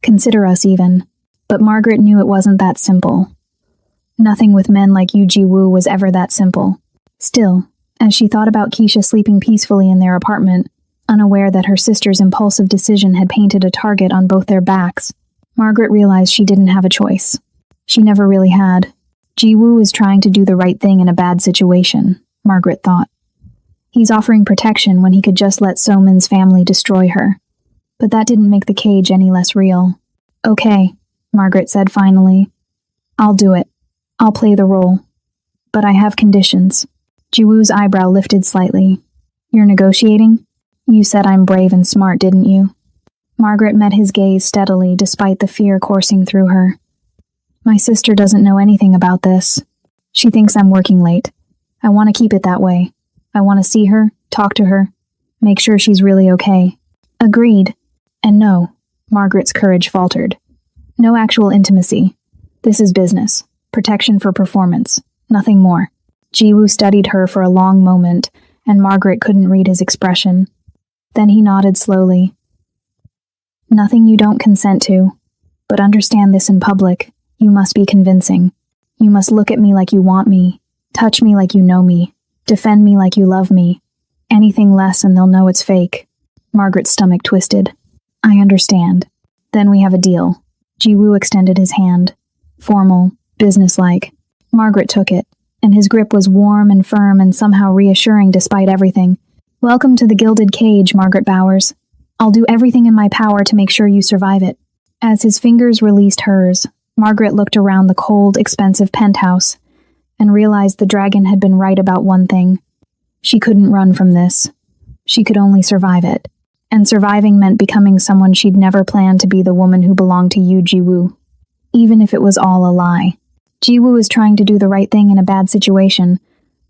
[SPEAKER 1] Consider us even." But Margaret knew it wasn't that simple. Nothing with men like you, Ji-woo, was ever that simple. Still, as she thought about Keisha sleeping peacefully in their apartment, unaware that her sister's impulsive decision had painted a target on both their backs, Margaret realized she didn't have a choice. She never really had. Ji-woo is trying to do the right thing in a bad situation, Margaret thought. He's offering protection when he could just let So-min's family destroy her. But that didn't make the cage any less real. "Okay," Margaret said finally. "I'll do it. I'll play the role. But I have conditions." Ji-woo's eyebrow lifted slightly. "You're negotiating? You said I'm brave and smart, didn't you?" Margaret met his gaze steadily despite the fear coursing through her. "My sister doesn't know anything about this. She thinks I'm working late. I want to keep it that way. I want to see her, talk to her, make sure she's really okay." "Agreed. And no," Margaret's courage faltered. "No actual intimacy. This is business. Protection for performance. Nothing more." Ji-woo studied her for a long moment, and Margaret couldn't read his expression. Then he nodded slowly. "Nothing you don't consent to. But understand this in public. You must be convincing. You must look at me like you want me, touch me like you know me, defend me like you love me. Anything less and they'll know it's fake." Margaret's stomach twisted. "I understand. Then we have a deal." Ji-woo extended his hand. Formal, businesslike. Margaret took it, and his grip was warm and firm and somehow reassuring despite everything. "Welcome to the Gilded Cage, Margaret Bowers. I'll do everything in my power to make sure you survive it." As his fingers released hers, Margaret looked around the cold, expensive penthouse and realized the dragon had been right about one thing. She couldn't run from this. She could only survive it. And surviving meant becoming someone she'd never planned to be, the woman who belonged to you, Ji-woo. Even if it was all a lie. Ji-woo was trying to do the right thing in a bad situation,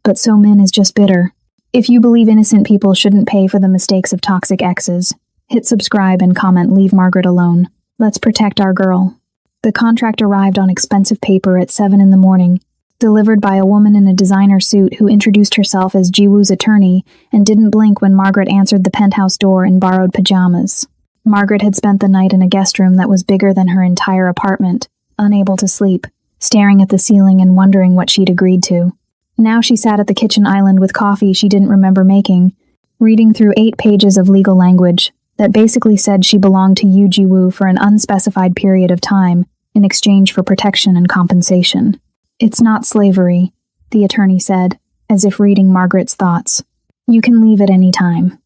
[SPEAKER 1] But So-min is just bitter. If you believe innocent people shouldn't pay for the mistakes of toxic exes, hit subscribe and comment leave Margaret alone. Let's protect our girl. The contract arrived on expensive paper at 7 in the morning, delivered by a woman in a designer suit who introduced herself as Jiwoo's attorney and didn't blink when Margaret answered the penthouse door in borrowed pajamas. Margaret had spent the night in a guest room that was bigger than her entire apartment, unable to sleep, staring at the ceiling and wondering what she'd agreed to. Now she sat at the kitchen island with coffee she didn't remember making, reading through 8 pages of legal language that basically said she belonged to Yu Jiwoo for an unspecified period of time in exchange for protection and compensation. It's not slavery, the attorney said, as if reading Margaret's thoughts. You can leave at any time.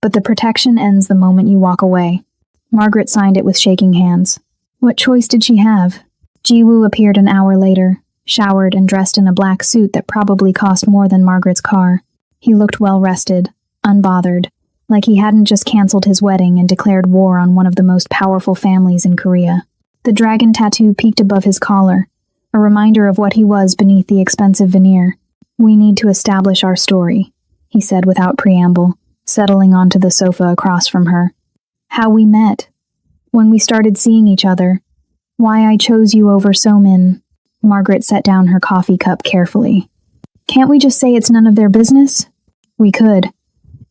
[SPEAKER 1] But the protection ends the moment you walk away. Margaret signed it with shaking hands. What choice did she have? Jiwoo appeared an hour later, showered and dressed in a black suit that probably cost more than Margaret's car. He looked well-rested, unbothered, like he hadn't just cancelled his wedding and declared war on one of the most powerful families in Korea. The dragon tattoo peeked above his collar, a reminder of what he was beneath the expensive veneer. We need to establish our story, he said without preamble, settling onto the sofa across from her. How we met. When we started seeing each other. Why I chose you over So-min. Margaret set down her coffee cup carefully. Can't we just say it's none of their business? We could.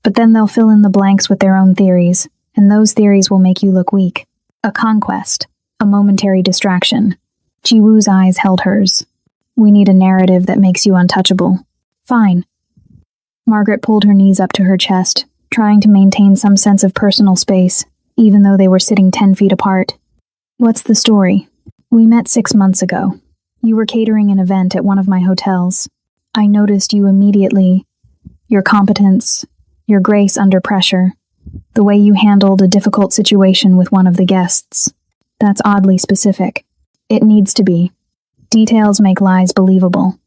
[SPEAKER 1] But then they'll fill in the blanks with their own theories, and those theories will make you look weak. A conquest. A momentary distraction. Jiwoo's eyes held hers. We need a narrative that makes you untouchable. Fine. Margaret pulled her knees up to her chest, trying to maintain some sense of personal space, even though they were sitting 10 feet apart. What's the story? We met 6 months ago. You were catering an event at one of my hotels. I noticed you immediately. Your competence, your grace under pressure, the way you handled a difficult situation with one of the guests. That's oddly specific. It needs to be. Details make lies believable.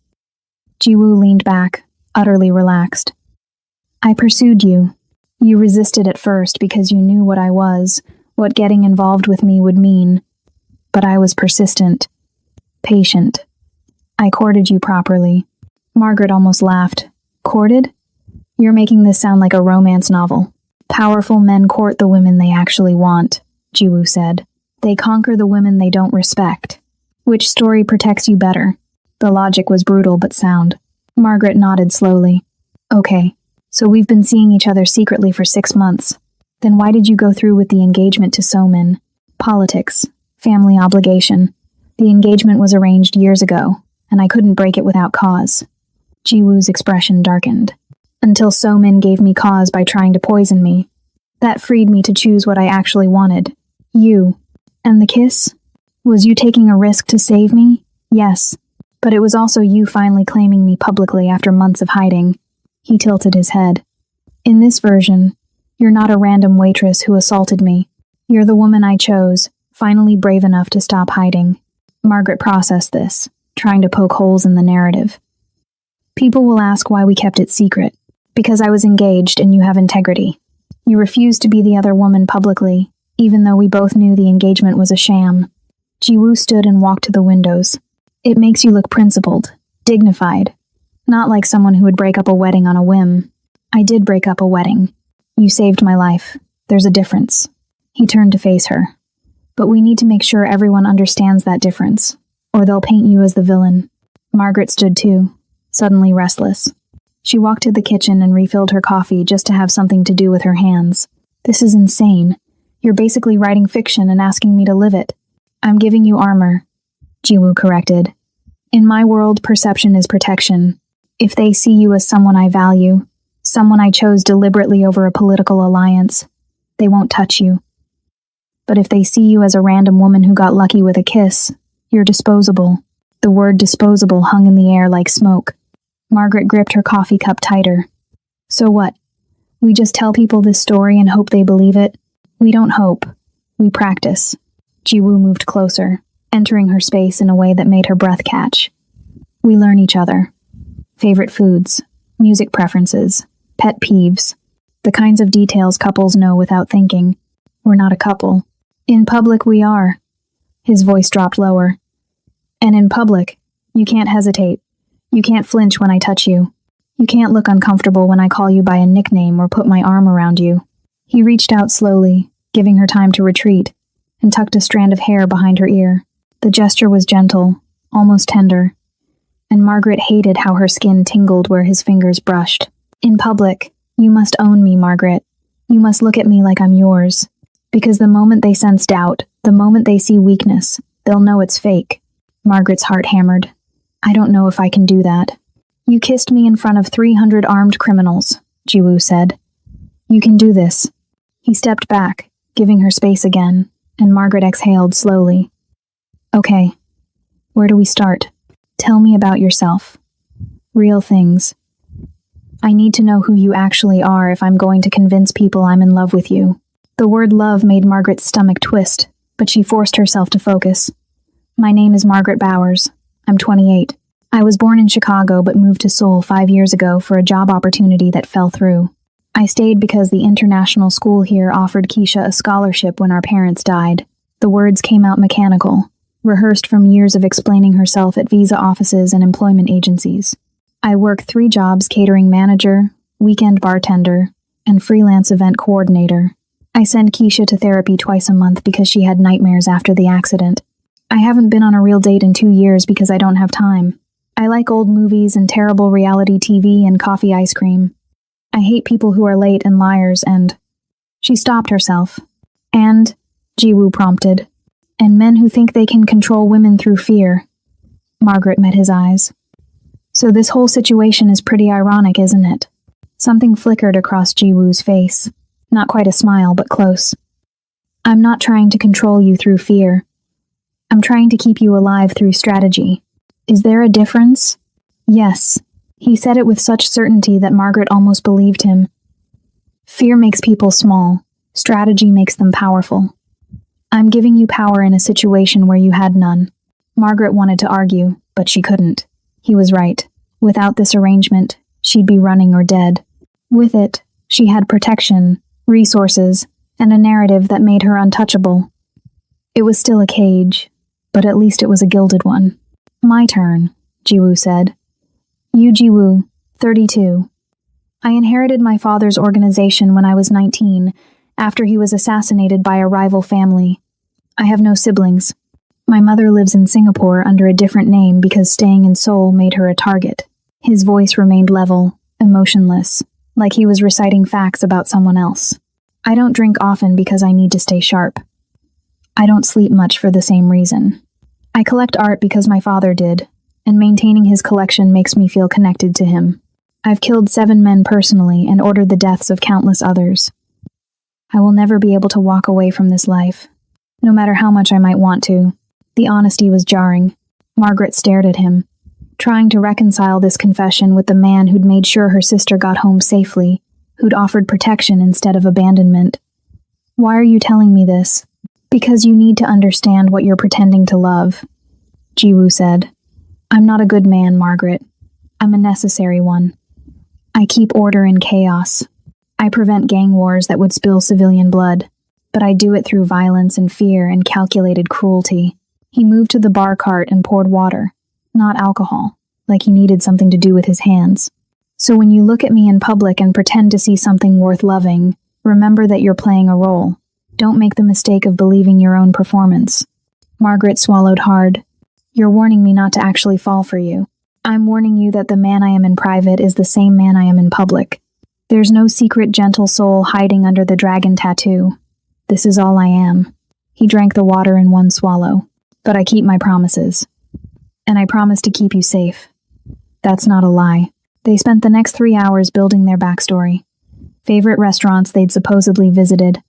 [SPEAKER 1] Jiwoo leaned back, utterly relaxed. I pursued you. You resisted at first because you knew what I was, what getting involved with me would mean. But I was persistent. Patient. I courted you properly. Margaret almost laughed. Courted? You're making this sound like a romance novel. Powerful men court the women they actually want, Jiwoo said. They conquer the women they don't respect. Which story protects you better? The logic was brutal but sound. Margaret nodded slowly. Okay, so we've been seeing each other secretly for 6 months. Then why did you go through with the engagement to So-min? Politics. Family obligation. The engagement was arranged years ago, and I couldn't break it without cause. Jiwoo's expression darkened. Until So-min gave me cause by trying to poison me. That freed me to choose what I actually wanted. You. And the kiss? Was you taking a risk to save me? Yes. But it was also you finally claiming me publicly after months of hiding. He tilted his head. In this version, you're not a random waitress who assaulted me. You're the woman I chose, finally brave enough to stop hiding. Margaret processed this, trying to poke holes in the narrative. People will ask why we kept it secret. Because I was engaged and you have integrity. You refused to be the other woman publicly, even though we both knew the engagement was a sham. Jiwoo stood and walked to the windows. It makes you look principled, dignified. Not like someone who would break up a wedding on a whim. I did break up a wedding. You saved my life. There's a difference. He turned to face her. But we need to make sure everyone understands that difference, or they'll paint you as the villain. Margaret stood too, suddenly restless. She walked to the kitchen and refilled her coffee just to have something to do with her hands. This is insane. You're basically writing fiction and asking me to live it. I'm giving you armor, Jiwoo corrected. In my world, perception is protection. If they see you as someone I value, someone I chose deliberately over a political alliance, they won't touch you. But if they see you as a random woman who got lucky with a kiss, you're disposable. The word disposable hung in the air like smoke. Margaret gripped her coffee cup tighter. So what? We just tell people this story and hope they believe it? We don't hope. We practice. Jiwoo moved closer, entering her space in a way that made her breath catch. We learn each other. Favorite foods, music preferences, pet peeves, the kinds of details couples know without thinking. We're not a couple. In public, we are. His voice dropped lower. And in public, you can't hesitate. You can't flinch when I touch you. You can't look uncomfortable when I call you by a nickname or put my arm around you. He reached out slowly, giving her time to retreat, and tucked a strand of hair behind her ear. The gesture was gentle, almost tender, and Margaret hated how her skin tingled where his fingers brushed. In public, you must own me, Margaret. You must look at me like I'm yours. Because the moment they sense doubt, the moment they see weakness, they'll know it's fake. Margaret's heart hammered. I don't know if I can do that. You kissed me in front of 300 armed criminals, Jiwoo said. You can do this. He stepped back, giving her space again, and Margaret exhaled slowly. Okay, where do we start? Tell me about yourself. Real things. I need to know who you actually are if I'm going to convince people I'm in love with you. The word love made Margaret's stomach twist, but she forced herself to focus. My name is Margaret Bowers. I'm 28. I was born in Chicago but moved to Seoul 5 years ago for a job opportunity that fell through. I stayed because the international school here offered Keisha a scholarship when our parents died. The words came out mechanical, rehearsed from years of explaining herself at visa offices and employment agencies. I work 3 jobs: catering manager, weekend bartender, and freelance event coordinator. I send Keisha to therapy twice a month because she had nightmares after the accident. I haven't been on a real date in 2 years because I don't have time. I like old movies and terrible reality TV and coffee ice cream. I hate people who are late and liars and... She stopped herself. And, Jiwoo prompted, and men who think they can control women through fear. Margaret met his eyes. So this whole situation is pretty ironic, isn't it? Something flickered across Jiwoo's face. Not quite a smile, but close. I'm not trying to control you through fear. I'm trying to keep you alive through strategy. Is there a difference? Yes. He said it with such certainty that Margaret almost believed him. Fear makes people small. Strategy makes them powerful. I'm giving you power in a situation where you had none. Margaret wanted to argue, but she couldn't. He was right. Without this arrangement, she'd be running or dead. With it, she had protection, resources, and a narrative that made her untouchable. It was still a cage, but at least it was a gilded one. My turn, Jiwoo said. Yu Jiwoo, 32. I inherited my father's organization when I was 19, after he was assassinated by a rival family. I have no siblings. My mother lives in Singapore under a different name because staying in Seoul made her a target. His voice remained level, emotionless, like he was reciting facts about someone else. I don't drink often because I need to stay sharp. I don't sleep much for the same reason. I collect art because my father did, and maintaining his collection makes me feel connected to him. I've killed 7 men personally and ordered the deaths of countless others. I will never be able to walk away from this life, no matter how much I might want to. The honesty was jarring. Margaret stared at him, trying to reconcile this confession with the man who'd made sure her sister got home safely, who'd offered protection instead of abandonment. Why are you telling me this? Because you need to understand what you're pretending to love, Jiwoo said. I'm not a good man, Margaret. I'm a necessary one. I keep order in chaos. I prevent gang wars that would spill civilian blood, but I do it through violence and fear and calculated cruelty. He moved to the bar cart and poured water, not alcohol, like he needed something to do with his hands. So when you look at me in public and pretend to see something worth loving, remember that you're playing a role. Don't make the mistake of believing your own performance. Margaret swallowed hard. You're warning me not to actually fall for you. I'm warning you that the man I am in private is the same man I am in public. There's no secret gentle soul hiding under the dragon tattoo. This is all I am. He drank the water in one swallow. But I keep my promises. And I promise to keep you safe. That's not a lie. They spent the next 3 hours building their backstory. Favorite restaurants they'd supposedly visited.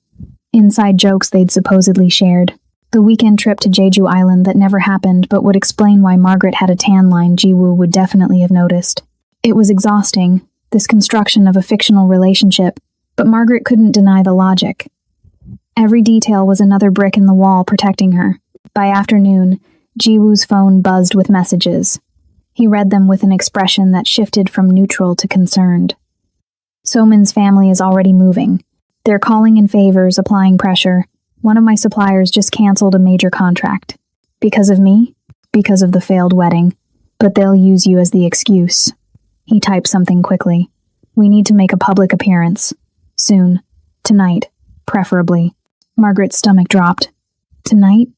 [SPEAKER 1] Inside jokes they'd supposedly shared. The weekend trip to Jeju Island that never happened but would explain why Margaret had a tan line Jiwoo would definitely have noticed. It was exhausting, this construction of a fictional relationship, but Margaret couldn't deny the logic. Every detail was another brick in the wall protecting her. By afternoon, Jiwoo's phone buzzed with messages. He read them with an expression that shifted from neutral to concerned. Somin's family is already moving. They're calling in favors, applying pressure. One of my suppliers just canceled a major contract. Because of me? Because of the failed wedding. But they'll use you as the excuse. He typed something quickly. We need to make a public appearance. Soon. Tonight. Preferably. Margaret's stomach dropped. Tonight?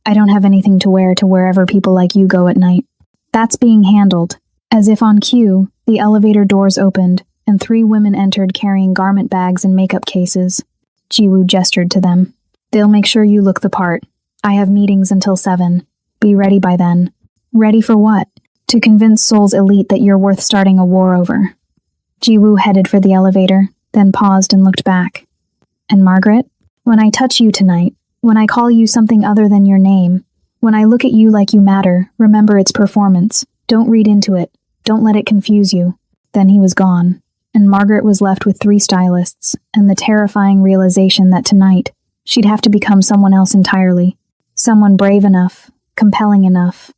[SPEAKER 1] I don't have anything to wear to wherever people like you go at night. That's being handled. As if on cue, the elevator doors opened, and 3 women entered carrying garment bags and makeup cases. Jiwoo gestured to them. They'll make sure you look the part. I have meetings until 7. Be ready by then. Ready for what? To convince Seoul's elite that you're worth starting a war over. Jiwoo headed for the elevator, then paused and looked back. And Margaret? When I touch you tonight, when I call you something other than your name, when I look at you like you matter, remember it's performance. Don't read into it. Don't let it confuse you. Then he was gone, and Margaret was left with 3 stylists, and the terrifying realization that tonight, she'd have to become someone else entirely. Someone brave enough, compelling enough,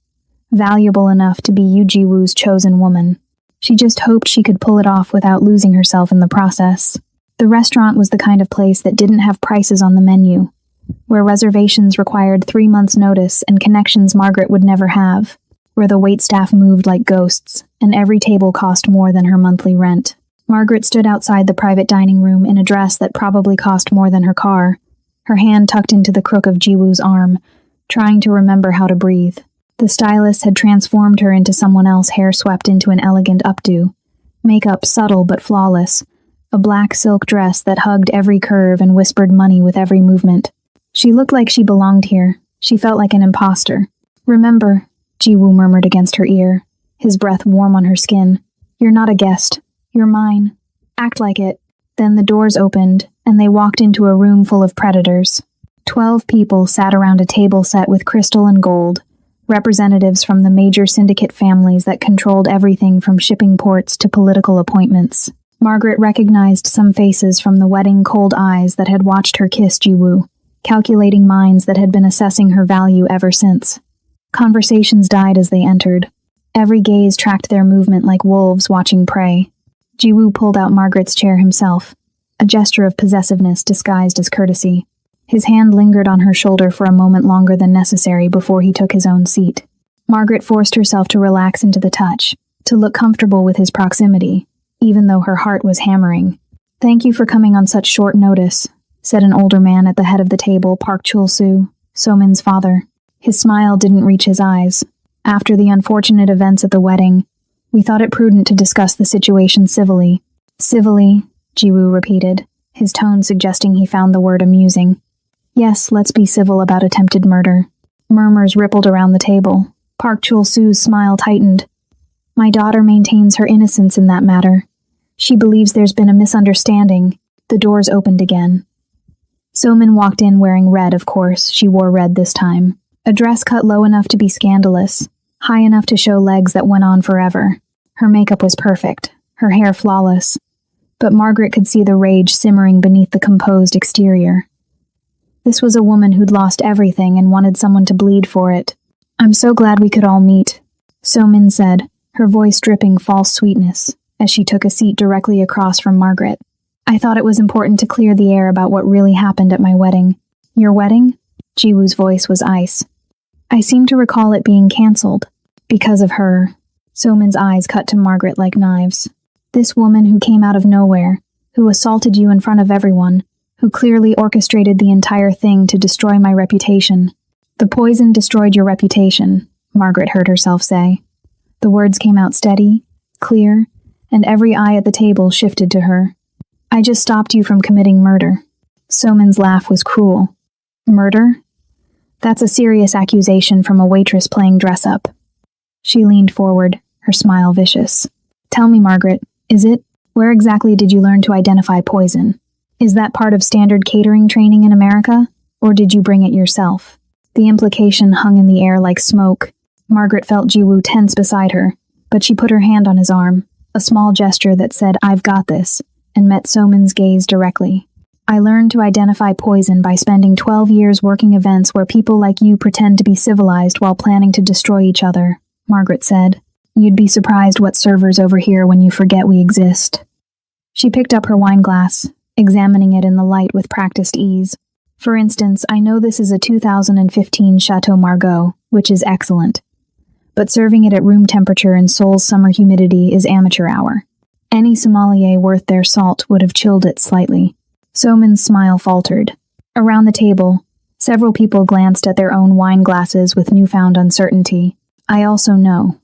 [SPEAKER 1] valuable enough to be Yoo Ji-woo's chosen woman. She just hoped she could pull it off without losing herself in the process. The restaurant was the kind of place that didn't have prices on the menu, where reservations required 3 months' notice and connections Margaret would never have, where the waitstaff moved like ghosts, and every table cost more than her monthly rent. Margaret stood outside the private dining room in a dress that probably cost more than her car, her hand tucked into the crook of Jiwoo's arm, trying to remember how to breathe. The stylist had transformed her into someone else, hair swept into an elegant updo, makeup subtle but flawless, a black silk dress that hugged every curve and whispered money with every movement. She looked like she belonged here. She felt like an imposter. Remember, Jiwoo murmured against her ear, his breath warm on her skin. You're not a guest. You're mine. Act like it. Then the doors opened, and they walked into a room full of predators. 12 people sat around a table set with crystal and gold, representatives from the major syndicate families that controlled everything from shipping ports to political appointments. Margaret recognized some faces from the wedding cold eyes that had watched her kiss Jiwoo, calculating minds that had been assessing her value ever since. Conversations died as they entered. Every gaze tracked their movement like wolves watching prey. Jiwoo pulled out Margaret's chair himself, a gesture of possessiveness disguised as courtesy. His hand lingered on her shoulder for a moment longer than necessary before he took his own seat. Margaret forced herself to relax into the touch, to look comfortable with his proximity, even though her heart was hammering. Thank you for coming on such short notice, said an older man at the head of the table, Park Chul-soo, So-min's father. His smile didn't reach his eyes. After the unfortunate events at the wedding, we thought it prudent to discuss the situation civilly. Civilly, Jiwoo repeated, his tone suggesting he found the word amusing. Yes, let's be civil about attempted murder. Murmurs rippled around the table. Park Chul-soo's smile tightened. My daughter maintains her innocence in that matter. She believes there's been a misunderstanding. The doors opened again. So-min walked in wearing red, of course. She wore red this time. A dress cut low enough to be scandalous, high enough to show legs that went on forever. Her makeup was perfect, her hair flawless. But Margaret could see the rage simmering beneath the composed exterior. This was a woman who'd lost everything and wanted someone to bleed for it. I'm so glad we could all meet, So-min said, her voice dripping false sweetness, as she took a seat directly across from Margaret. I thought it was important to clear the air about what really happened at my wedding. Your wedding? Jiwoo's voice was ice. I seem to recall it being cancelled. Because of her. So-min's eyes cut to Margaret like knives. This woman who came out of nowhere, who assaulted you in front of everyone, who clearly orchestrated the entire thing to destroy my reputation. The poison destroyed your reputation, Margaret heard herself say. The words came out steady, clear, and every eye at the table shifted to her. I just stopped you from committing murder. So-min's laugh was cruel. Murder? That's a serious accusation from a waitress playing dress-up. She leaned forward, her smile vicious. Tell me, Margaret, is it? Where exactly did you learn to identify poison? Is that part of standard catering training in America, or did you bring it yourself? The implication hung in the air like smoke. Margaret felt Jiwoo tense beside her, but she put her hand on his arm, a small gesture that said, I've got this, and met So-min's gaze directly. I learned to identify poison by spending 12 years working events where people like you pretend to be civilized while planning to destroy each other, Margaret said. You'd be surprised what servers overhear when you forget we exist. She picked up her wine glass, examining it in the light with practiced ease. For instance, I know this is a 2015 Chateau Margaux, which is excellent. but serving it at room temperature in Seoul's summer humidity is amateur hour. Any sommelier worth their salt would have chilled it slightly. So-min's smile faltered. Around the table, several people glanced at their own wine glasses with newfound uncertainty. I also know,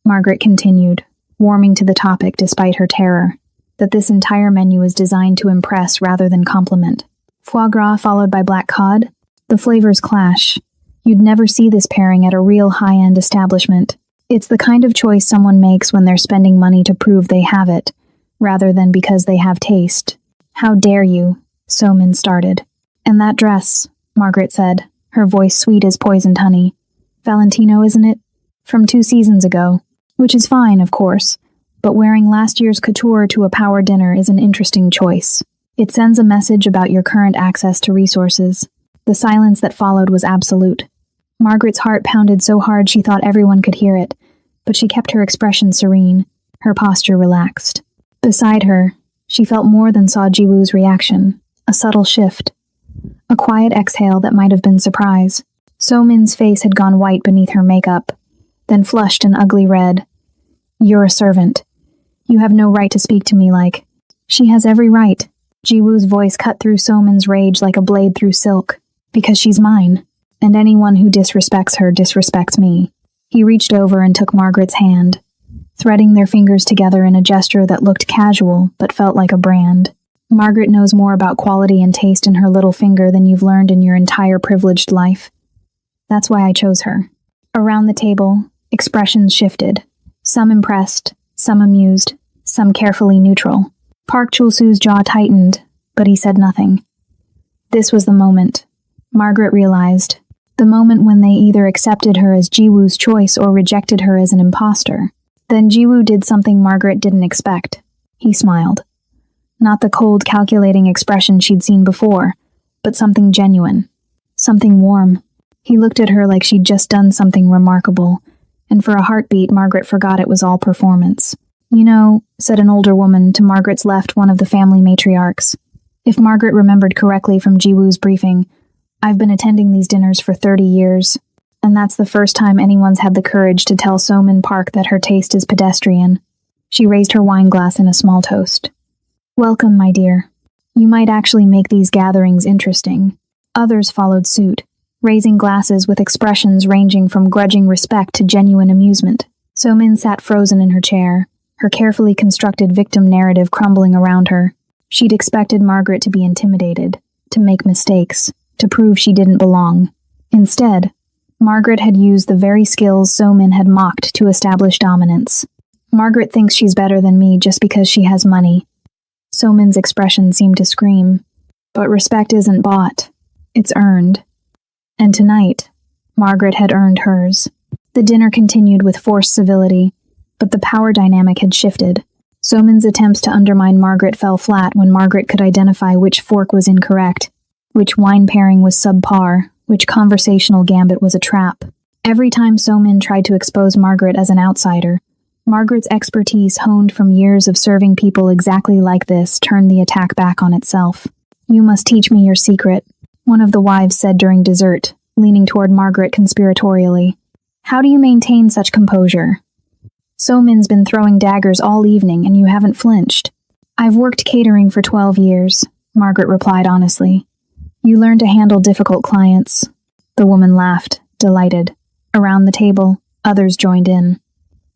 [SPEAKER 1] Margaret continued, warming to the topic despite her terror, that this entire menu is designed to impress rather than compliment. Foie gras followed by black cod? The flavors clash. You'd never see this pairing at a real high-end establishment. It's the kind of choice someone makes when they're spending money to prove they have it, rather than because they have taste. How dare you? So-min started. And that dress, Margaret said, her voice sweet as poisoned honey. Valentino, isn't it? From 2 seasons ago. Which is fine, of course, but wearing last year's couture to a power dinner is an interesting choice. It sends a message about your current access to resources. The silence that followed was absolute. Margaret's heart pounded so hard she thought everyone could hear it, but she kept her expression serene, her posture relaxed. Beside her, she felt more than saw Jiwoo's reaction, a subtle shift. A quiet exhale that might have been surprise. So-min's face had gone white beneath her makeup, then flushed an ugly red. You're a servant. You have no right to speak to me like... She has every right. Jiwoo's voice cut through So-min's rage like a blade through silk. Because she's mine, and anyone who disrespects her disrespects me. He reached over and took Margaret's hand, threading their fingers together in a gesture that looked casual but felt like a brand. Margaret knows more about quality and taste in her little finger than you've learned in your entire privileged life. That's why I chose her. Around the table, expressions shifted. Some impressed, some amused, some carefully neutral. Park Chul-soo's jaw tightened, but he said nothing. This was the moment. Margaret realized, the moment when they either accepted her as Jiwoo's choice or rejected her as an imposter. Then Jiwoo did something Margaret didn't expect. He smiled. Not the cold, calculating expression she'd seen before, but something genuine. Something warm. He looked at her like she'd just done something remarkable, and for a heartbeat Margaret forgot it was all performance. You know, said an older woman to Margaret's left, one of the family matriarchs. If Margaret remembered correctly from Jiwoo's briefing, I've been attending these dinners for 30 years, and that's the first time anyone's had the courage to tell So-min Park that her taste is pedestrian. She raised her wine glass in a small toast. Welcome, my dear. You might actually make these gatherings interesting. Others followed suit, raising glasses with expressions ranging from grudging respect to genuine amusement. So-min sat frozen in her chair, her carefully constructed victim narrative crumbling around her. She'd expected Margaret to be intimidated, to make mistakes, to prove she didn't belong. Instead, Margaret had used the very skills So-min had mocked to establish dominance. Margaret thinks she's better than me just because she has money. So-min's expression seemed to scream. But respect isn't bought. It's earned. And tonight, Margaret had earned hers. The dinner continued with forced civility, but the power dynamic had shifted. So-min's attempts to undermine Margaret fell flat when Margaret could identify which fork was incorrect, which wine pairing was subpar, which conversational gambit was a trap. Every time So-min tried to expose Margaret as an outsider, Margaret's expertise honed from years of serving people exactly like this turned the attack back on itself. You must teach me your secret, one of the wives said during dessert, leaning toward Margaret conspiratorially. How do you maintain such composure? So-min's been throwing daggers all evening and you haven't flinched. I've worked catering for 12 years, Margaret replied honestly. You learn to handle difficult clients. The woman laughed, delighted. Around the table, others joined in.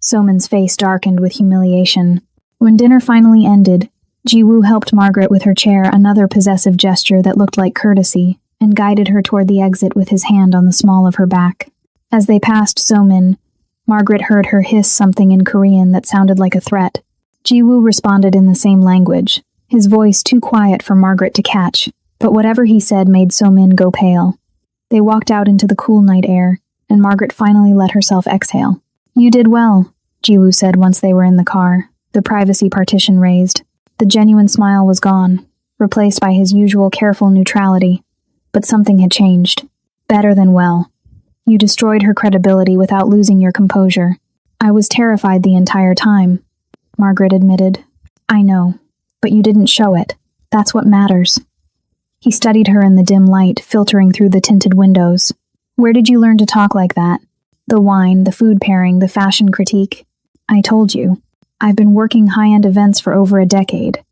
[SPEAKER 1] So-min's face darkened with humiliation. When dinner finally ended, Jiwoo helped Margaret with her chair, another possessive gesture that looked like courtesy, and guided her toward the exit with his hand on the small of her back. As they passed So-min, Margaret heard her hiss something in Korean that sounded like a threat. Jiwoo responded in the same language, his voice too quiet for Margaret to catch, but whatever he said made So-min go pale. They walked out into the cool night air, and Margaret finally let herself exhale. You did well, Jiwoo said once they were in the car, the privacy partition raised. The genuine smile was gone, replaced by his usual careful neutrality. But something had changed. Better than well. You destroyed her credibility without losing your composure. I was terrified the entire time, Margaret admitted. I know, but you didn't show it. That's what matters. He studied her in the dim light filtering through the tinted windows. Where did you learn to talk like that? The wine, the food pairing, the fashion critique. I told you. I've been working high-end events for over a decade.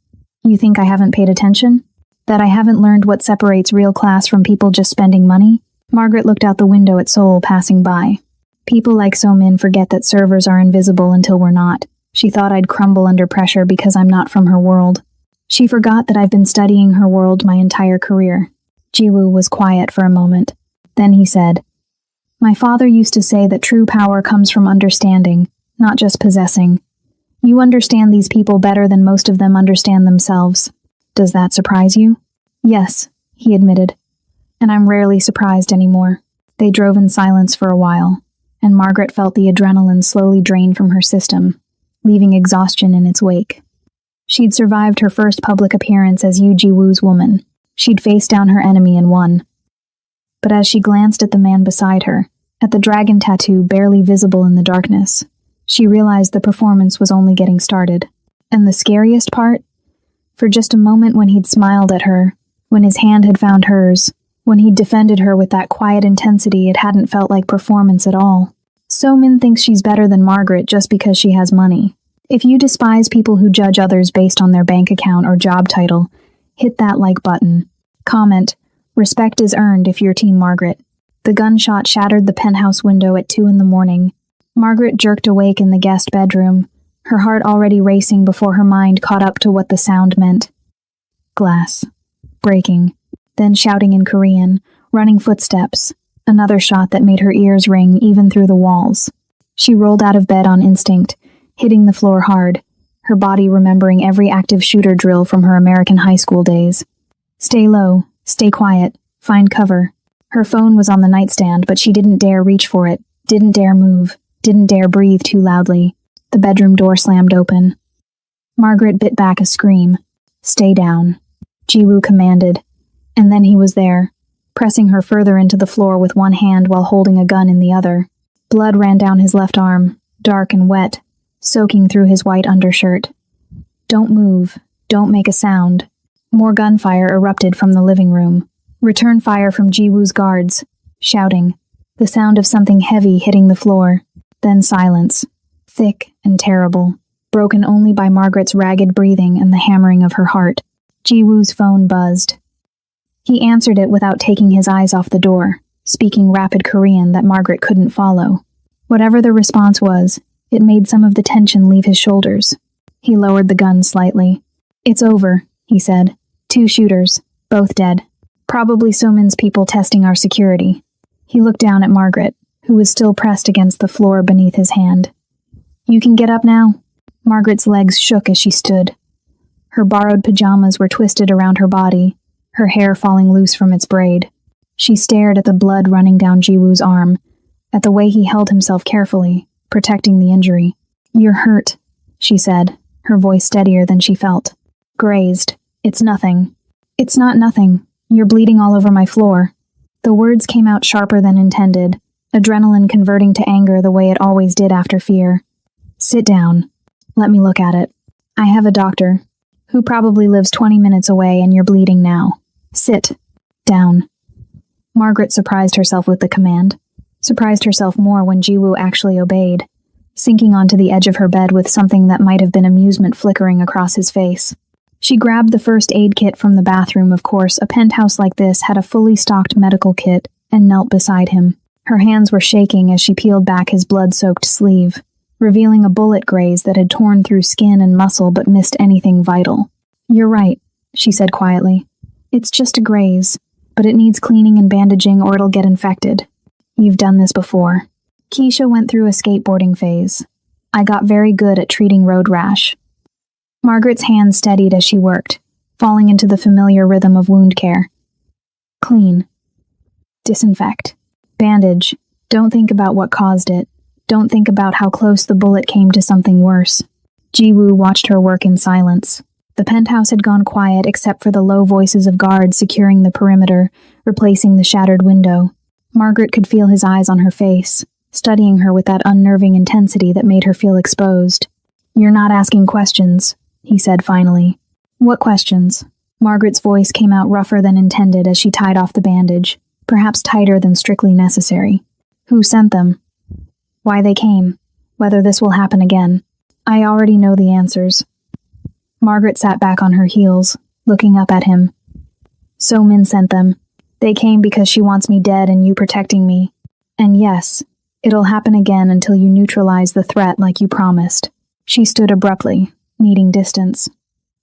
[SPEAKER 1] You think I haven't paid attention? That I haven't learned what separates real class from people just spending money? Margaret looked out the window at Seoul passing by. People like So-min forget that servers are invisible until we're not. She thought I'd crumble under pressure because I'm not from her world. She forgot that I've been studying her world my entire career. Jiwoo was quiet for a moment. Then he said, "My father used to say that true power comes from understanding, not just possessing. You understand these people better than most of them understand themselves. Does that surprise you?" "Yes," he admitted. "And I'm rarely surprised anymore." They drove in silence for a while, and Margaret felt the adrenaline slowly drain from her system, leaving exhaustion in its wake. She'd survived her first public appearance as Yoo Ji-woo's woman. She'd faced down her enemy and won. But as she glanced at the man beside her, at the dragon tattoo barely visible in the darkness, she realized the performance was only getting started. And the scariest part? For just a moment when he'd smiled at her, when his hand had found hers, when he'd defended her with that quiet intensity, it hadn't felt like performance at all. So-min thinks she's better than Margaret just because she has money. If you despise people who judge others based on their bank account or job title, hit that like button. Comment, "Respect is earned if you're Team Margaret." The gunshot shattered the penthouse window at 2 a.m. Margaret jerked awake in the guest bedroom, her heart already racing before her mind caught up to what the sound meant. Glass. Breaking. Then shouting in Korean, running footsteps. Another shot that made her ears ring even through the walls. She rolled out of bed on instinct, hitting the floor hard, her body remembering every active shooter drill from her American high school days. Stay low, stay quiet, find cover. Her phone was on the nightstand, but she didn't dare reach for it, didn't dare move, didn't dare breathe too loudly. The bedroom door slammed open. Margaret bit back a scream. "Stay down," Jiwoo commanded, and then he was there, pressing her further into the floor with one hand while holding a gun in the other. Blood ran down his left arm, dark and wet, soaking through his white undershirt. "Don't move, don't make a sound." More gunfire erupted from the living room. Return fire from Jiwoo's guards, shouting. The sound of something heavy hitting the floor. Then silence, thick and terrible, broken only by Margaret's ragged breathing and the hammering of her heart. Jiwoo's phone buzzed. He answered it without taking his eyes off the door, speaking rapid Korean that Margaret couldn't follow. Whatever the response was, it made some of the tension leave his shoulders. He lowered the gun slightly. "It's over," he said. "2 shooters, both dead. Probably So-min's people testing our security." He looked down at Margaret, who was still pressed against the floor beneath his hand. "You can get up now." Margaret's legs shook as she stood. Her borrowed pajamas were twisted around her body, her hair falling loose from its braid. She stared at the blood running down Jiwoo's arm, at the way he held himself carefully, protecting the injury. "You're hurt," she said, her voice steadier than she felt. "Grazed. It's nothing." "It's not nothing. You're bleeding all over my floor." The words came out sharper than intended, adrenaline converting to anger the way it always did after fear. "Sit down. Let me look at it. I have a doctor, who probably lives 20 minutes away, and you're bleeding now. Sit. Down." Margaret surprised herself with the command. Surprised herself more when Jiwoo actually obeyed, sinking onto the edge of her bed with something that might have been amusement flickering across his face. She grabbed the first aid kit from the bathroom. Of course, a penthouse like this had a fully stocked medical kit, and knelt beside him. Her hands were shaking as she peeled back his blood-soaked sleeve, revealing a bullet graze that had torn through skin and muscle but missed anything vital. "You're right," she said quietly. "It's just a graze, but it needs cleaning and bandaging or it'll get infected. You've done this before." Keisha went through a skateboarding phase. "I got very good at treating road rash." Margaret's hands steadied as she worked, falling into the familiar rhythm of wound care. Clean. Disinfect. Bandage. Don't think about what caused it. Don't think about how close the bullet came to something worse. Jiwoo watched her work in silence. The penthouse had gone quiet except for the low voices of guards securing the perimeter, replacing the shattered window. Margaret could feel his eyes on her face, studying her with that unnerving intensity that made her feel exposed. "You're not asking questions," he said finally. "What questions?" Margaret's voice came out rougher than intended as she tied off the bandage, perhaps tighter than strictly necessary. "Who sent them?" Why they came. Whether this will happen again. I already know the answers. Margaret sat back on her heels, looking up at him. So Min sent them. They came because she wants me dead and you protecting me. And yes, it'll happen again until you neutralize the threat like you promised. She stood abruptly, needing distance.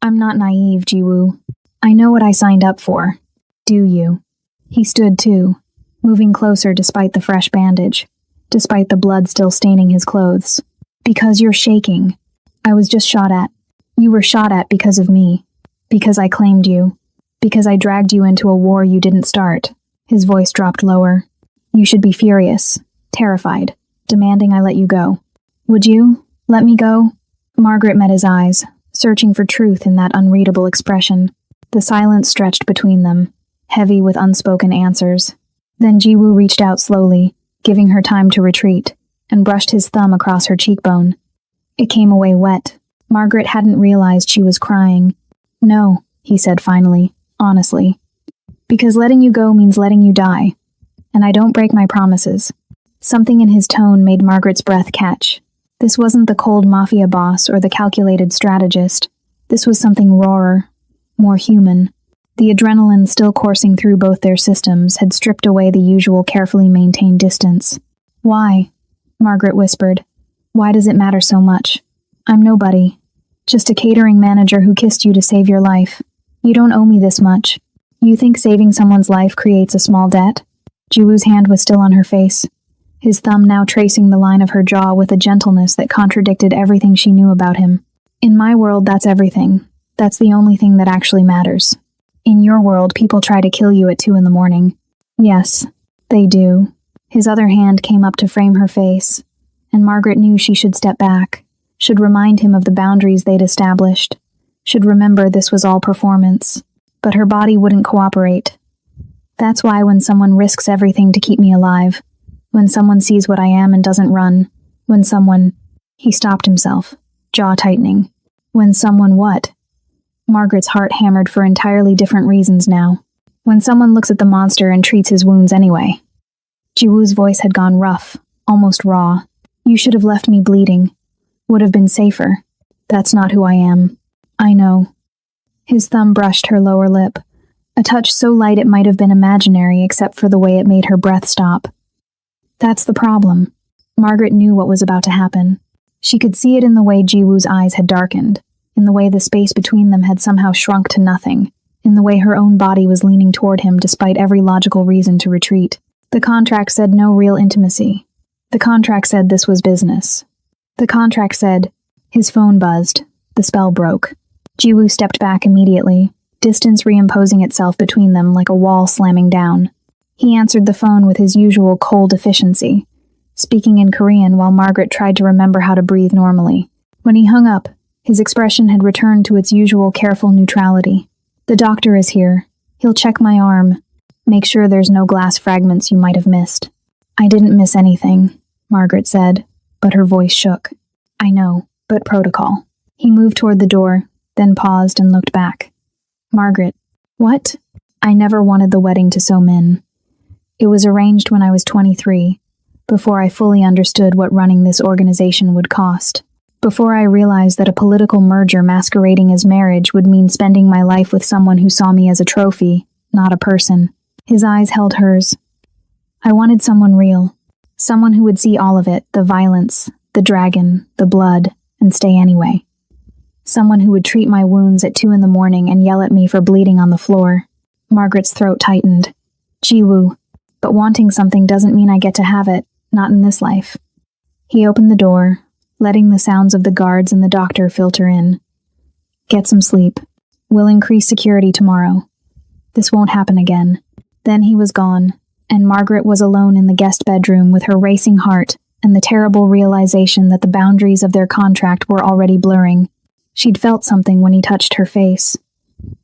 [SPEAKER 1] I'm not naive, Jiwoo. I know what I signed up for. Do you? He stood too, moving closer despite the fresh bandage, despite the blood still staining his clothes. Because you're shaking. I was just shot at. You were shot at because of me. Because I claimed you. Because I dragged you into a war you didn't start. His voice dropped lower. You should be furious, terrified, demanding I let you go. Would you let me go? Margaret met his eyes, searching for truth in that unreadable expression. The silence stretched between them, heavy with unspoken answers. Then Jiwoo reached out slowly, giving her time to retreat, and brushed his thumb across her cheekbone. It came away wet. Margaret hadn't realized she was crying. No, he said finally, honestly. Because letting you go means letting you die. And I don't break my promises. Something in his tone made Margaret's breath catch. This wasn't the cold Mafia boss or the calculated strategist. This was something rawer, more human. The adrenaline still coursing through both their systems had stripped away the usual carefully maintained distance. Why? Margaret whispered. Why does it matter so much? I'm nobody. Just a catering manager who kissed you to save your life. You don't owe me this much. You think saving someone's life creates a small debt? Jiwoo's hand was still on her face, his thumb now tracing the line of her jaw with a gentleness that contradicted everything she knew about him. In my world, that's everything. That's the only thing that actually matters. In your world, people try to kill you at 2 a.m. Yes, they do. His other hand came up to frame her face, and Margaret knew she should step back, should remind him of the boundaries they'd established, should remember this was all performance. But her body wouldn't cooperate. That's why when someone risks everything to keep me alive, when someone sees what I am and doesn't run, when someone... He stopped himself, jaw tightening. When someone what? Margaret's heart hammered for entirely different reasons now. When someone looks at the monster and treats his wounds anyway. Jiwoo's voice had gone rough, almost raw. You should have left me bleeding. Would have been safer. That's not who I am. I know. His thumb brushed her lower lip, a touch so light it might have been imaginary except for the way it made her breath stop. That's the problem. Margaret knew what was about to happen. She could see it in the way Jiwoo's eyes had darkened, in the way the space between them had somehow shrunk to nothing, in the way her own body was leaning toward him despite every logical reason to retreat. The contract said no real intimacy. The contract said this was business. The contract said... His phone buzzed. The spell broke. Jiwoo stepped back immediately, distance reimposing itself between them like a wall slamming down. He answered the phone with his usual cold efficiency, speaking in Korean while Margaret tried to remember how to breathe normally. When he hung up, his expression had returned to its usual careful neutrality. The doctor is here. He'll check my arm. Make sure there's no glass fragments you might have missed. I didn't miss anything, Margaret said, but her voice shook. I know, but protocol. He moved toward the door, then paused and looked back. Margaret. What? I never wanted the wedding to So-min. It was arranged when I was 23, before I fully understood what running this organization would cost. Before I realized that a political merger masquerading as marriage would mean spending my life with someone who saw me as a trophy, not a person. His eyes held hers. I wanted someone real. Someone who would see all of it, the violence, the dragon, the blood, and stay anyway. Someone who would treat my wounds at 2 a.m. and yell at me for bleeding on the floor. Margaret's throat tightened. Jiwoo. But wanting something doesn't mean I get to have it, not in this life. He opened the door, letting the sounds of the guards and the doctor filter in. Get some sleep. We'll increase security tomorrow. This won't happen again. Then he was gone, and Margaret was alone in the guest bedroom with her racing heart and the terrible realization that the boundaries of their contract were already blurring. She'd felt something when he touched her face.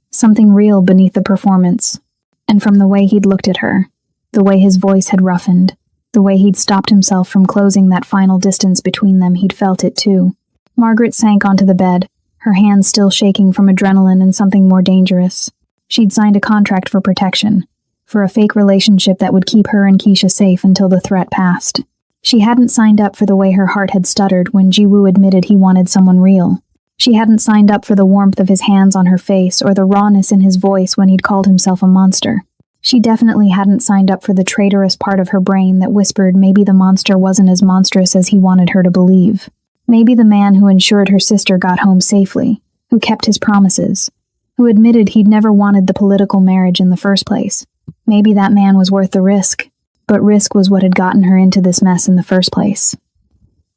[SPEAKER 1] Something real beneath the performance. And from the way he'd looked at her, the way his voice had roughened, the way he'd stopped himself from closing that final distance between them, he'd felt it too. Margaret sank onto the bed, her hands still shaking from adrenaline and something more dangerous. She'd signed a contract for protection, for a fake relationship that would keep her and Keisha safe until the threat passed. She hadn't signed up for the way her heart had stuttered when Jiwoo admitted he wanted someone real. She hadn't signed up for the warmth of his hands on her face or the rawness in his voice when he'd called himself a monster. She definitely hadn't signed up for the traitorous part of her brain that whispered maybe the monster wasn't as monstrous as he wanted her to believe. Maybe the man who ensured her sister got home safely, who kept his promises, who admitted he'd never wanted the political marriage in the first place. Maybe that man was worth the risk, but risk was what had gotten her into this mess in the first place.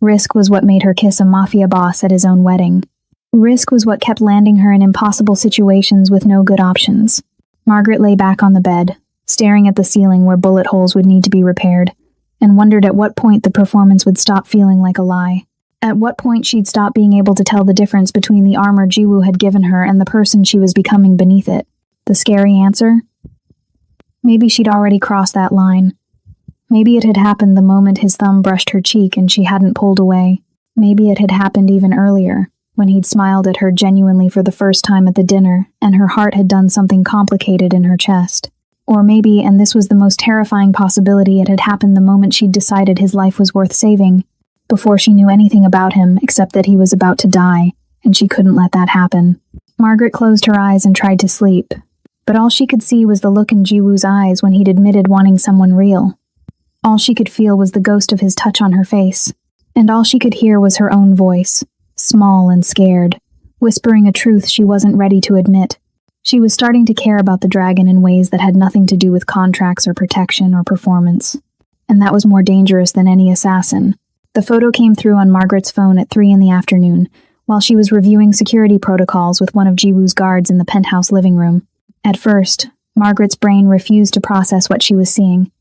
[SPEAKER 1] Risk was what made her kiss a mafia boss at his own wedding. Risk was what kept landing her in impossible situations with no good options. Margaret lay back on the bed, staring at the ceiling where bullet holes would need to be repaired, and wondered at what point the performance would stop feeling like a lie. At what point she'd stop being able to tell the difference between the armor Jiwoo had given her and the person she was becoming beneath it. The scary answer? Maybe she'd already crossed that line. Maybe it had happened the moment his thumb brushed her cheek and she hadn't pulled away. Maybe it had happened even earlier, when he'd smiled at her genuinely for the first time at the dinner, and her heart had done something complicated in her chest. Or maybe, and this was the most terrifying possibility, it had happened the moment she'd decided his life was worth saving, before she knew anything about him except that he was about to die, and she couldn't let that happen. Margaret closed her eyes and tried to sleep, but all she could see was the look in Jiwoo's eyes when he'd admitted wanting someone real. All she could feel was the ghost of his touch on her face, and all she could hear was her own voice, small and scared, whispering a truth she wasn't ready to admit. She was starting to care about the dragon in ways that had nothing to do with contracts or protection or performance. And that was more dangerous than any assassin. The photo came through on Margaret's phone at 3 p.m, while she was reviewing security protocols with one of Jiwoo's guards in the penthouse living room. At first, Margaret's brain refused to process what she was seeing.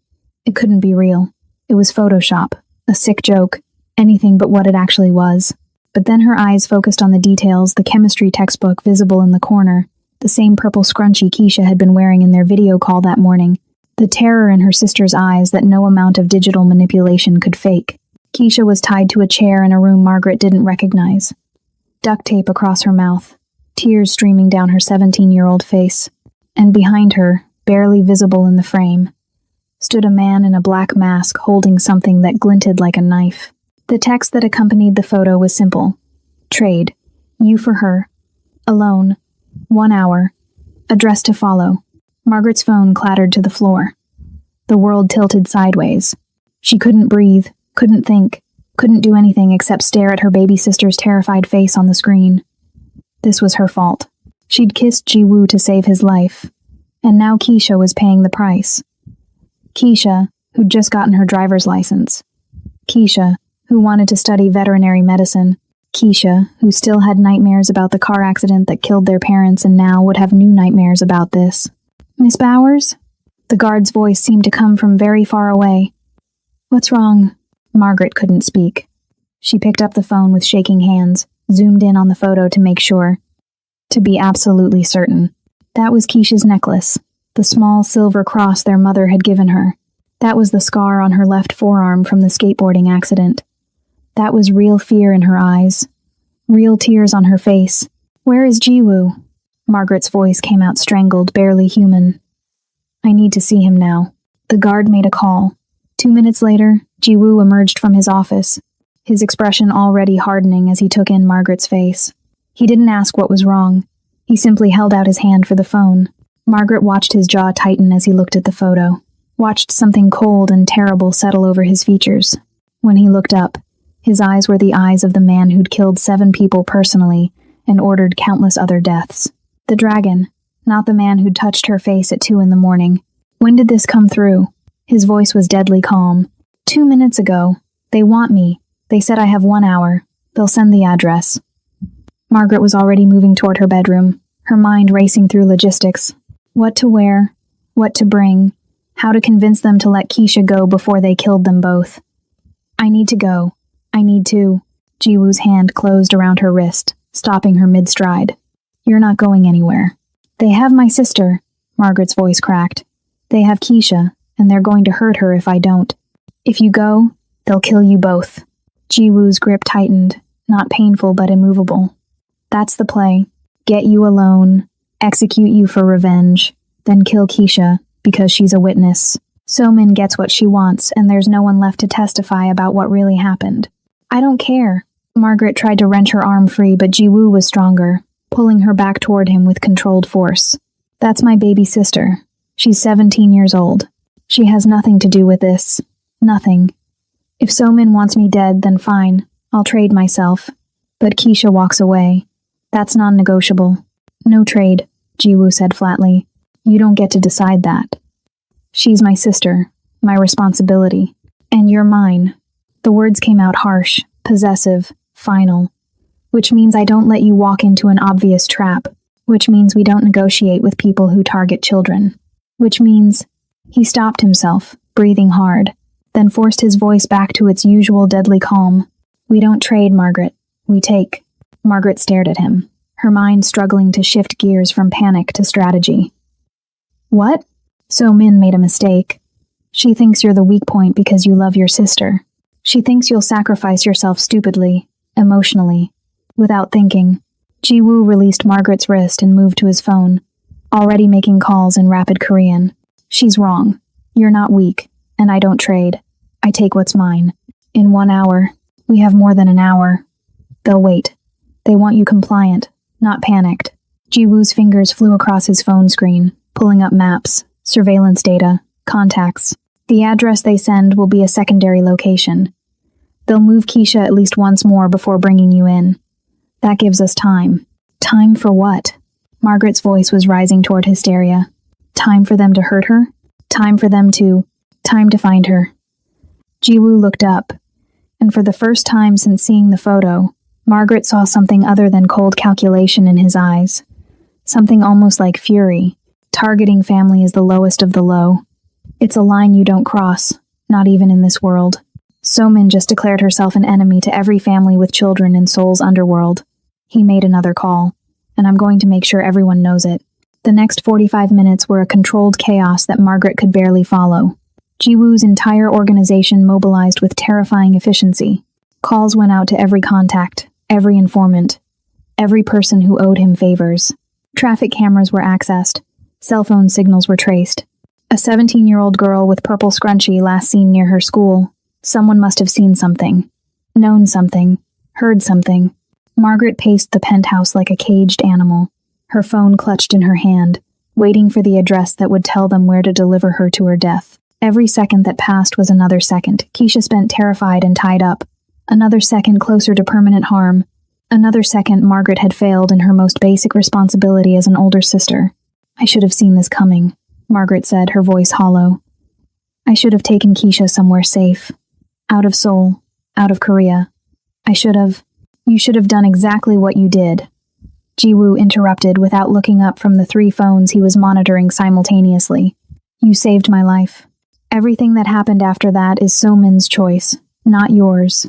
[SPEAKER 1] It couldn't be real. It was Photoshop, a sick joke, anything but what it actually was. But then her eyes focused on the details, the chemistry textbook visible in the corner, the same purple scrunchie Keisha had been wearing in their video call that morning, the terror in her sister's eyes that no amount of digital manipulation could fake. Keisha was tied to a chair in a room Margaret didn't recognize. Duct tape across her mouth, tears streaming down her 17-year-old face. And behind her, barely visible in the frame, stood a man in a black mask holding something that glinted like a knife. The text that accompanied the photo was simple. Trade. You for her. Alone. 1 hour. Address to follow. Margaret's phone clattered to the floor. The world tilted sideways. She couldn't breathe, couldn't think, couldn't do anything except stare at her baby sister's terrified face on the screen. This was her fault. She'd kissed Jiwoo to save his life, and now Keisha was paying the price. Keisha, who'd just gotten her driver's license. Keisha, who wanted to study veterinary medicine. Keisha, who still had nightmares about the car accident that killed their parents and now would have new nightmares about this. Miss Bowers? The guard's voice seemed to come from very far away. What's wrong? Margaret couldn't speak. She picked up the phone with shaking hands, zoomed in on the photo to make sure. To be absolutely certain. That was Keisha's necklace, the small silver cross their mother had given her. That was the scar on her left forearm from the skateboarding accident. That was real fear in her eyes, real tears on her face. Where is Jiwoo? Margaret's voice came out strangled, barely human. I need to see him now. The guard made a call. 2 minutes later, Jiwoo emerged from his office, his expression already hardening as he took in Margaret's face. He didn't ask what was wrong. He simply held out his hand for the phone. Margaret watched his jaw tighten as he looked at the photo, watched something cold and terrible settle over his features. When he looked up, his eyes were the eyes of the man who'd killed 7 people personally and ordered countless other deaths. The dragon, not the man who'd touched her face at 2 a.m. When did this come through? His voice was deadly calm. 2 minutes ago. They want me. They said I have 1 hour. They'll send the address. Margaret was already moving toward her bedroom, her mind racing through logistics. What to wear, what to bring, how to convince them to let Keisha go before they killed them both. I need to go. I need to. Jiwoo's hand closed around her wrist, stopping her mid-stride. You're not going anywhere. They have my sister, Margaret's voice cracked. They have Keisha, and they're going to hurt her if I don't. If you go, they'll kill you both. Jiwoo's grip tightened, not painful but immovable. That's the play. Get you alone, execute you for revenge, then kill Keisha because she's a witness. So-min gets what she wants, and there's no one left to testify about what really happened. I don't care. Margaret tried to wrench her arm free, but Ji-woo was stronger, pulling her back toward him with controlled force. That's my baby sister. She's 17 years old. She has nothing to do with this. Nothing. If So-min wants me dead, then fine. I'll trade myself. But Keisha walks away. That's non-negotiable. No trade, Ji-woo said flatly. You don't get to decide that. She's my sister, my responsibility. And you're mine. The words came out harsh, possessive, final. Which means I don't let you walk into an obvious trap. Which means we don't negotiate with people who target children. Which means... He stopped himself, breathing hard, then forced his voice back to its usual deadly calm. We don't trade, Margaret. We take. Margaret stared at him, her mind struggling to shift gears from panic to strategy. What? So-min made a mistake. She thinks you're the weak point because you love your sister. She thinks you'll sacrifice yourself stupidly, emotionally, without thinking. Ji-woo released Margaret's wrist and moved to his phone, already making calls in rapid Korean. She's wrong. You're not weak, and I don't trade. I take what's mine. In 1 hour. We have more than an hour. They'll wait. They want you compliant, not panicked. Ji-woo's fingers flew across his phone screen, pulling up maps, surveillance data, contacts. The address they send will be a secondary location. They'll move Keisha at least once more before bringing you in. That gives us time. Time for what? Margaret's voice was rising toward hysteria. Time for them to hurt her? Time to find her. Ji-woo looked up, and for the first time since seeing the photo, Margaret saw something other than cold calculation in his eyes. Something almost like fury. Targeting family is the lowest of the low. It's a line you don't cross, not even in this world. So-min just declared herself an enemy to every family with children in Seoul's underworld. He made another call, and I'm going to make sure everyone knows it. The next 45 minutes were a controlled chaos that Margaret could barely follow. Ji-woo's entire organization mobilized with terrifying efficiency. Calls went out to every contact, every informant, every person who owed him favors. Traffic cameras were accessed. Cell phone signals were traced. A 17-year-old girl with purple scrunchie last seen near her school. Someone must have seen something, known something, heard something. Margaret paced the penthouse like a caged animal, her phone clutched in her hand, waiting for the address that would tell them where to deliver her to her death. Every second that passed was another second. Keisha spent terrified and tied up. Another second closer to permanent harm. Another second Margaret had failed in her most basic responsibility as an older sister. I should have seen this coming, Margaret said, her voice hollow. I should have taken Keisha somewhere safe. Out of Seoul. Out of Korea. You should have done exactly what you did. Ji-woo interrupted without looking up from the 3 phones he was monitoring simultaneously. You saved my life. Everything that happened after that is So-min's choice, not yours.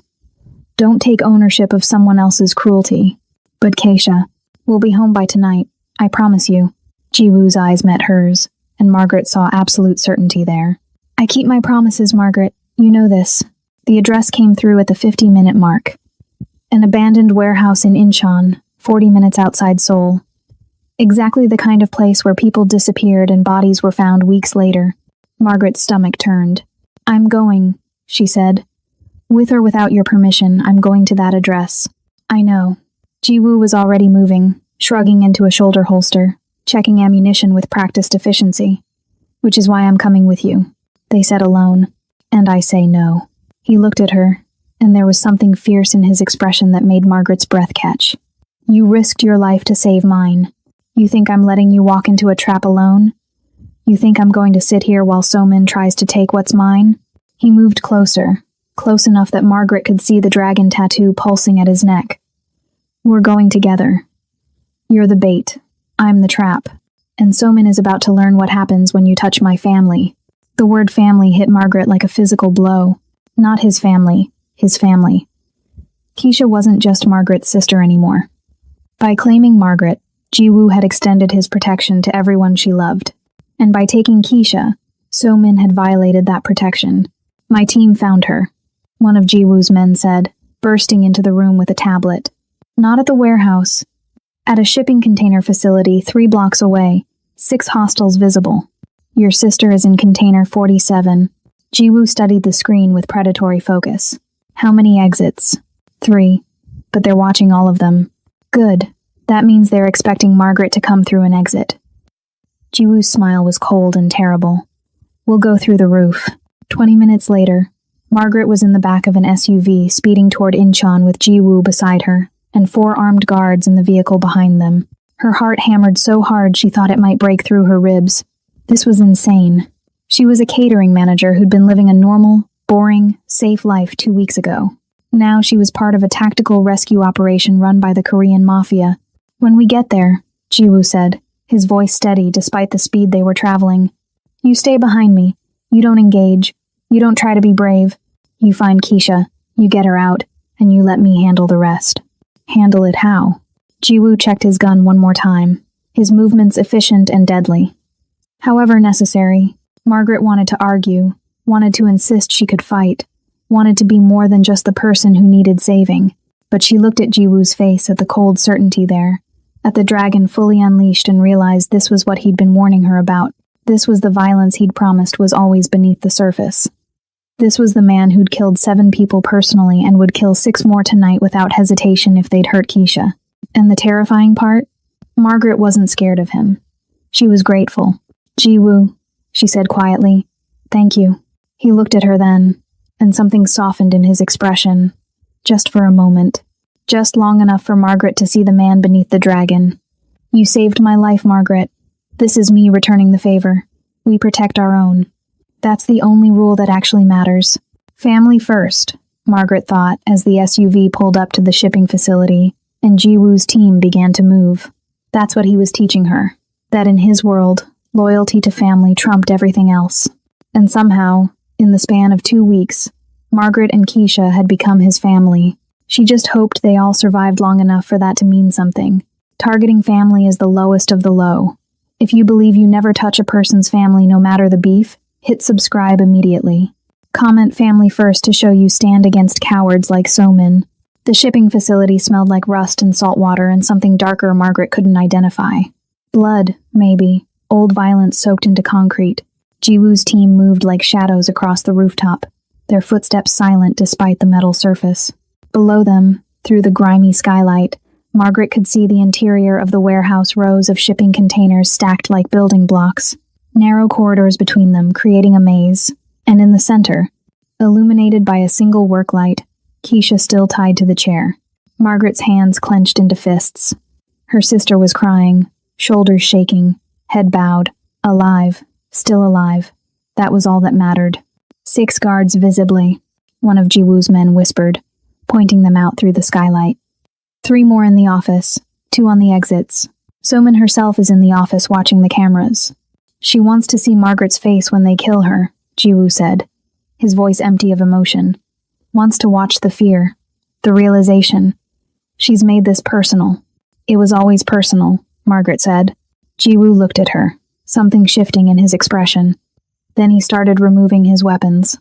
[SPEAKER 1] Don't take ownership of someone else's cruelty. But Keisha, we'll be home by tonight, I promise you. Ji-woo's eyes met hers, and Margaret saw absolute certainty there. I keep my promises, Margaret. You know this. The address came through at the 50-minute mark. An abandoned warehouse in Incheon, 40 minutes outside Seoul. Exactly the kind of place where people disappeared and bodies were found weeks later. Margaret's stomach turned. I'm going, she said. With or without your permission, I'm going to that address. I know. Ji-woo was already moving, shrugging into a shoulder holster, checking ammunition with practiced efficiency. Which is why I'm coming with you. They said alone. And I say no. He looked at her, and there was something fierce in his expression that made Margaret's breath catch. You risked your life to save mine. You think I'm letting you walk into a trap alone? You think I'm going to sit here while So-min tries to take what's mine? He moved closer, close enough that Margaret could see the dragon tattoo pulsing at his neck. We're going together. You're the bait. I'm the trap. And So-min is about to learn what happens when you touch my family. The word family hit Margaret like a physical blow. Not his family, his family. Keisha wasn't just Margaret's sister anymore. By claiming Margaret, Ji-woo had extended his protection to everyone she loved. And by taking Keisha, So-min had violated that protection. My team found her, one of Ji-woo's men said, bursting into the room with a tablet. Not at the warehouse. At a shipping container facility 3 blocks away, 6 hostiles visible. Your sister is in container 47. Jiwoo studied the screen with predatory focus. How many exits? 3. But they're watching all of them. Good. That means they're expecting Margaret to come through an exit. Jiwoo's smile was cold and terrible. We'll go through the roof. 20 minutes later, Margaret was in the back of an SUV speeding toward Incheon with Jiwoo beside her, and 4 armed guards in the vehicle behind them. Her heart hammered so hard she thought it might break through her ribs. This was insane. She was a catering manager who'd been living a normal, boring, safe life 2 weeks ago. Now she was part of a tactical rescue operation run by the Korean Mafia. When we get there, Jiwoo said, his voice steady despite the speed they were traveling. You stay behind me. You don't engage. You don't try to be brave. You find Keisha, you get her out, and you let me handle the rest. Handle it how? Jiwoo checked his gun one more time, his movements efficient and deadly. However necessary, Margaret wanted to argue, wanted to insist she could fight, wanted to be more than just the person who needed saving. But she looked at Jiwoo's face, at the cold certainty there, at the dragon fully unleashed, and realized this was what he'd been warning her about. This was the violence he'd promised was always beneath the surface. This was the man who'd killed 7 people personally and would kill 6 more tonight without hesitation if they'd hurt Keisha. And the terrifying part? Margaret wasn't scared of him. She was grateful. Jiwoo, she said quietly. Thank you. He looked at her then, and something softened in his expression. Just for a moment. Just long enough for Margaret to see the man beneath the dragon. You saved my life, Margaret. This is me returning the favor. We protect our own. That's the only rule that actually matters. Family first, Margaret thought as the SUV pulled up to the shipping facility, and Jiwoo's team began to move. That's what he was teaching her. That in his world, loyalty to family trumped everything else. And somehow, in the span of 2 weeks, Margaret and Keisha had become his family. She just hoped they all survived long enough for that to mean something. Targeting family is the lowest of the low. If you believe you never touch a person's family no matter the beef, hit subscribe immediately. Comment family first to show you stand against cowards like Somin. The shipping facility smelled like rust and salt water and something darker Margaret couldn't identify. Blood, maybe. Old violence soaked into concrete. Jiwoo's team moved like shadows across the rooftop, their footsteps silent despite the metal surface. Below them, through the grimy skylight, Margaret could see the interior of the warehouse, rows of shipping containers stacked like building blocks. Narrow corridors between them, creating a maze. And in the center, illuminated by a single work light, Keisha still tied to the chair. Margaret's hands clenched into fists. Her sister was crying, shoulders shaking, head bowed. Alive. Still alive. That was all that mattered. 6 guards visibly, one of Jiwoo's men whispered, pointing them out through the skylight. 3 more in the office, 2 on the exits. Somin herself is in the office watching the cameras. She wants to see Margaret's face when they kill her, Jiwoo said, his voice empty of emotion. Wants to watch the fear, the realization. She's made this personal. It was always personal, Margaret said. Jiwoo looked at her, something shifting in his expression. Then he started removing his weapons.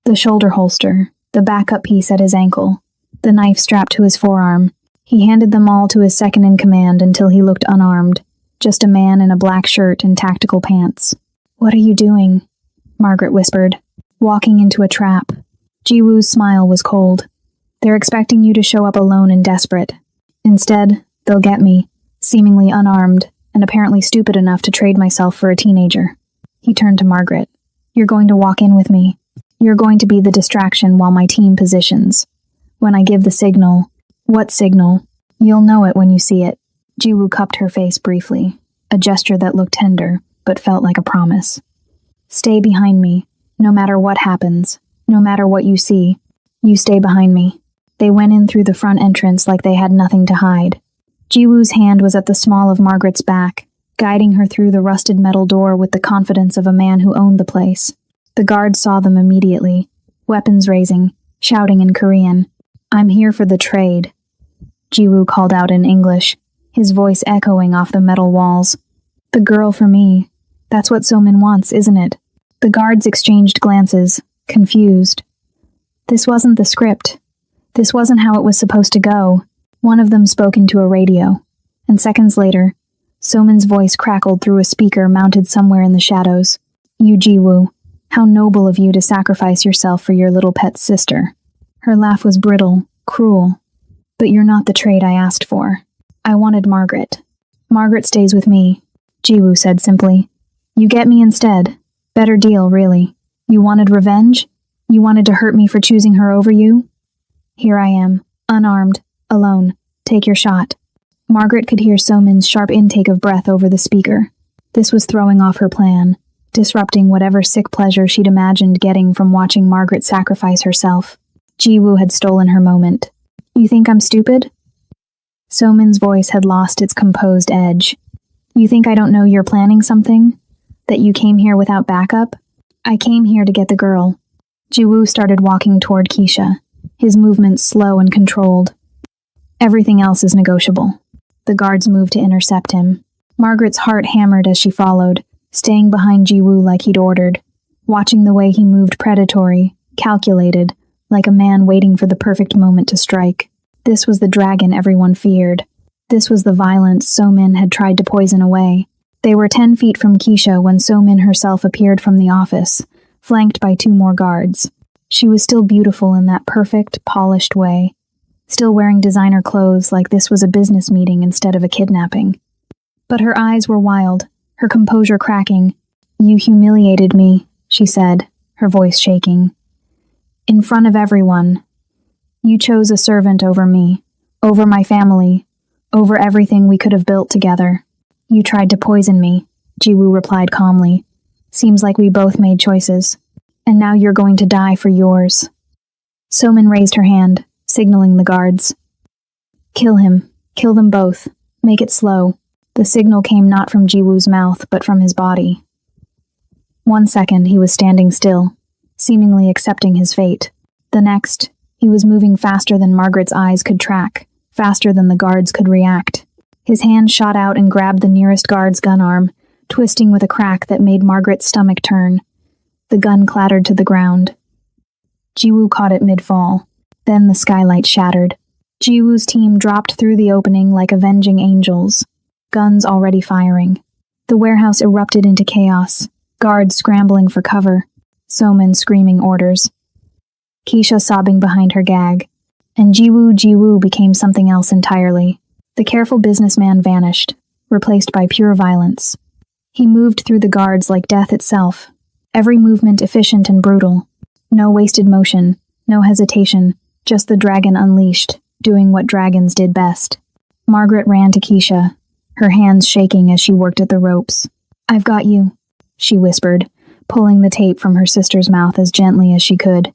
[SPEAKER 1] The shoulder holster, the backup piece at his ankle, the knife strapped to his forearm. He handed them all to his second-in-command until he looked unarmed, just a man in a black shirt and tactical pants. What are you doing? Margaret whispered, walking into a trap. Jiwoo's smile was cold. They're expecting you to show up alone and desperate. Instead, they'll get me, seemingly unarmed, and apparently stupid enough to trade myself for a teenager. He turned to Margaret. You're going to walk in with me. You're going to be the distraction while my team positions. When I give the signal. What signal? You'll know it when you see it. Jiwoo cupped her face briefly, a gesture that looked tender, but felt like a promise. Stay behind me, no matter what happens, no matter what you see. You stay behind me. They went in through the front entrance like they had nothing to hide. Jiwoo's hand was at the small of Margaret's back, guiding her through the rusted metal door with the confidence of a man who owned the place. The guards saw them immediately, weapons raising, shouting in Korean, "I'm here for the trade," Jiwoo called out in English, his voice echoing off the metal walls. The girl for me. That's what Somin wants, isn't it? The guards exchanged glances, confused. This wasn't the script. This wasn't how it was supposed to go. One of them spoke into a radio, and seconds later, Somin's voice crackled through a speaker mounted somewhere in the shadows. You Jiwoo. How noble of you to sacrifice yourself for your little pet sister. Her laugh was brittle, cruel. But you're not the trade I asked for. I wanted Margaret. Margaret stays with me, Jiwoo said simply. You get me instead. Better deal, really. You wanted revenge? You wanted to hurt me for choosing her over you? Here I am, unarmed, alone. Take your shot. Margaret could hear Somin's sharp intake of breath over the speaker. This was throwing off her plan, disrupting whatever sick pleasure she'd imagined getting from watching Margaret sacrifice herself. Jiwoo had stolen her moment. You think I'm stupid? Somin's voice had lost its composed edge. You think I don't know you're planning something? That you came here without backup? I came here to get the girl. Jiwoo started walking toward Keisha, his movements slow and controlled. Everything else is negotiable. The guards moved to intercept him. Margaret's heart hammered as she followed, staying behind Jiwoo like he'd ordered, watching the way he moved predatory, calculated, like a man waiting for the perfect moment to strike. This was the dragon everyone feared. This was the violence Somin had tried to poison away. They were 10 feet from Keisha when Somin herself appeared from the office, flanked by 2 more guards. She was still beautiful in that perfect, polished way, still wearing designer clothes like this was a business meeting instead of a kidnapping. But her eyes were wild, her composure cracking. You humiliated me, she said, her voice shaking. In front of everyone. You chose a servant over me, over my family, over everything we could have built together. You tried to poison me, Jiwoo replied calmly. Seems like we both made choices. And now you're going to die for yours. Somin raised her hand, signaling the guards. Kill him. Kill them both. Make it slow. The signal came not from Jiwoo's mouth, but from his body. 1 second, he was standing still, seemingly accepting his fate. The next, he was moving faster than Margaret's eyes could track, faster than the guards could react. His hand shot out and grabbed the nearest guard's gun arm, twisting with a crack that made Margaret's stomach turn. The gun clattered to the ground. Jiwoo caught it mid-fall. Then the skylight shattered. Jiwoo's team dropped through the opening like avenging angels, guns already firing. The warehouse erupted into chaos, guards scrambling for cover, Somin screaming orders. Keisha sobbing behind her gag, and Jiwoo became something else entirely. The careful businessman vanished, replaced by pure violence. He moved through the guards like death itself, every movement efficient and brutal. No wasted motion, no hesitation, just the dragon unleashed, doing what dragons did best. Margaret ran to Keisha, her hands shaking as she worked at the ropes. I've got you, she whispered, pulling the tape from her sister's mouth as gently as she could.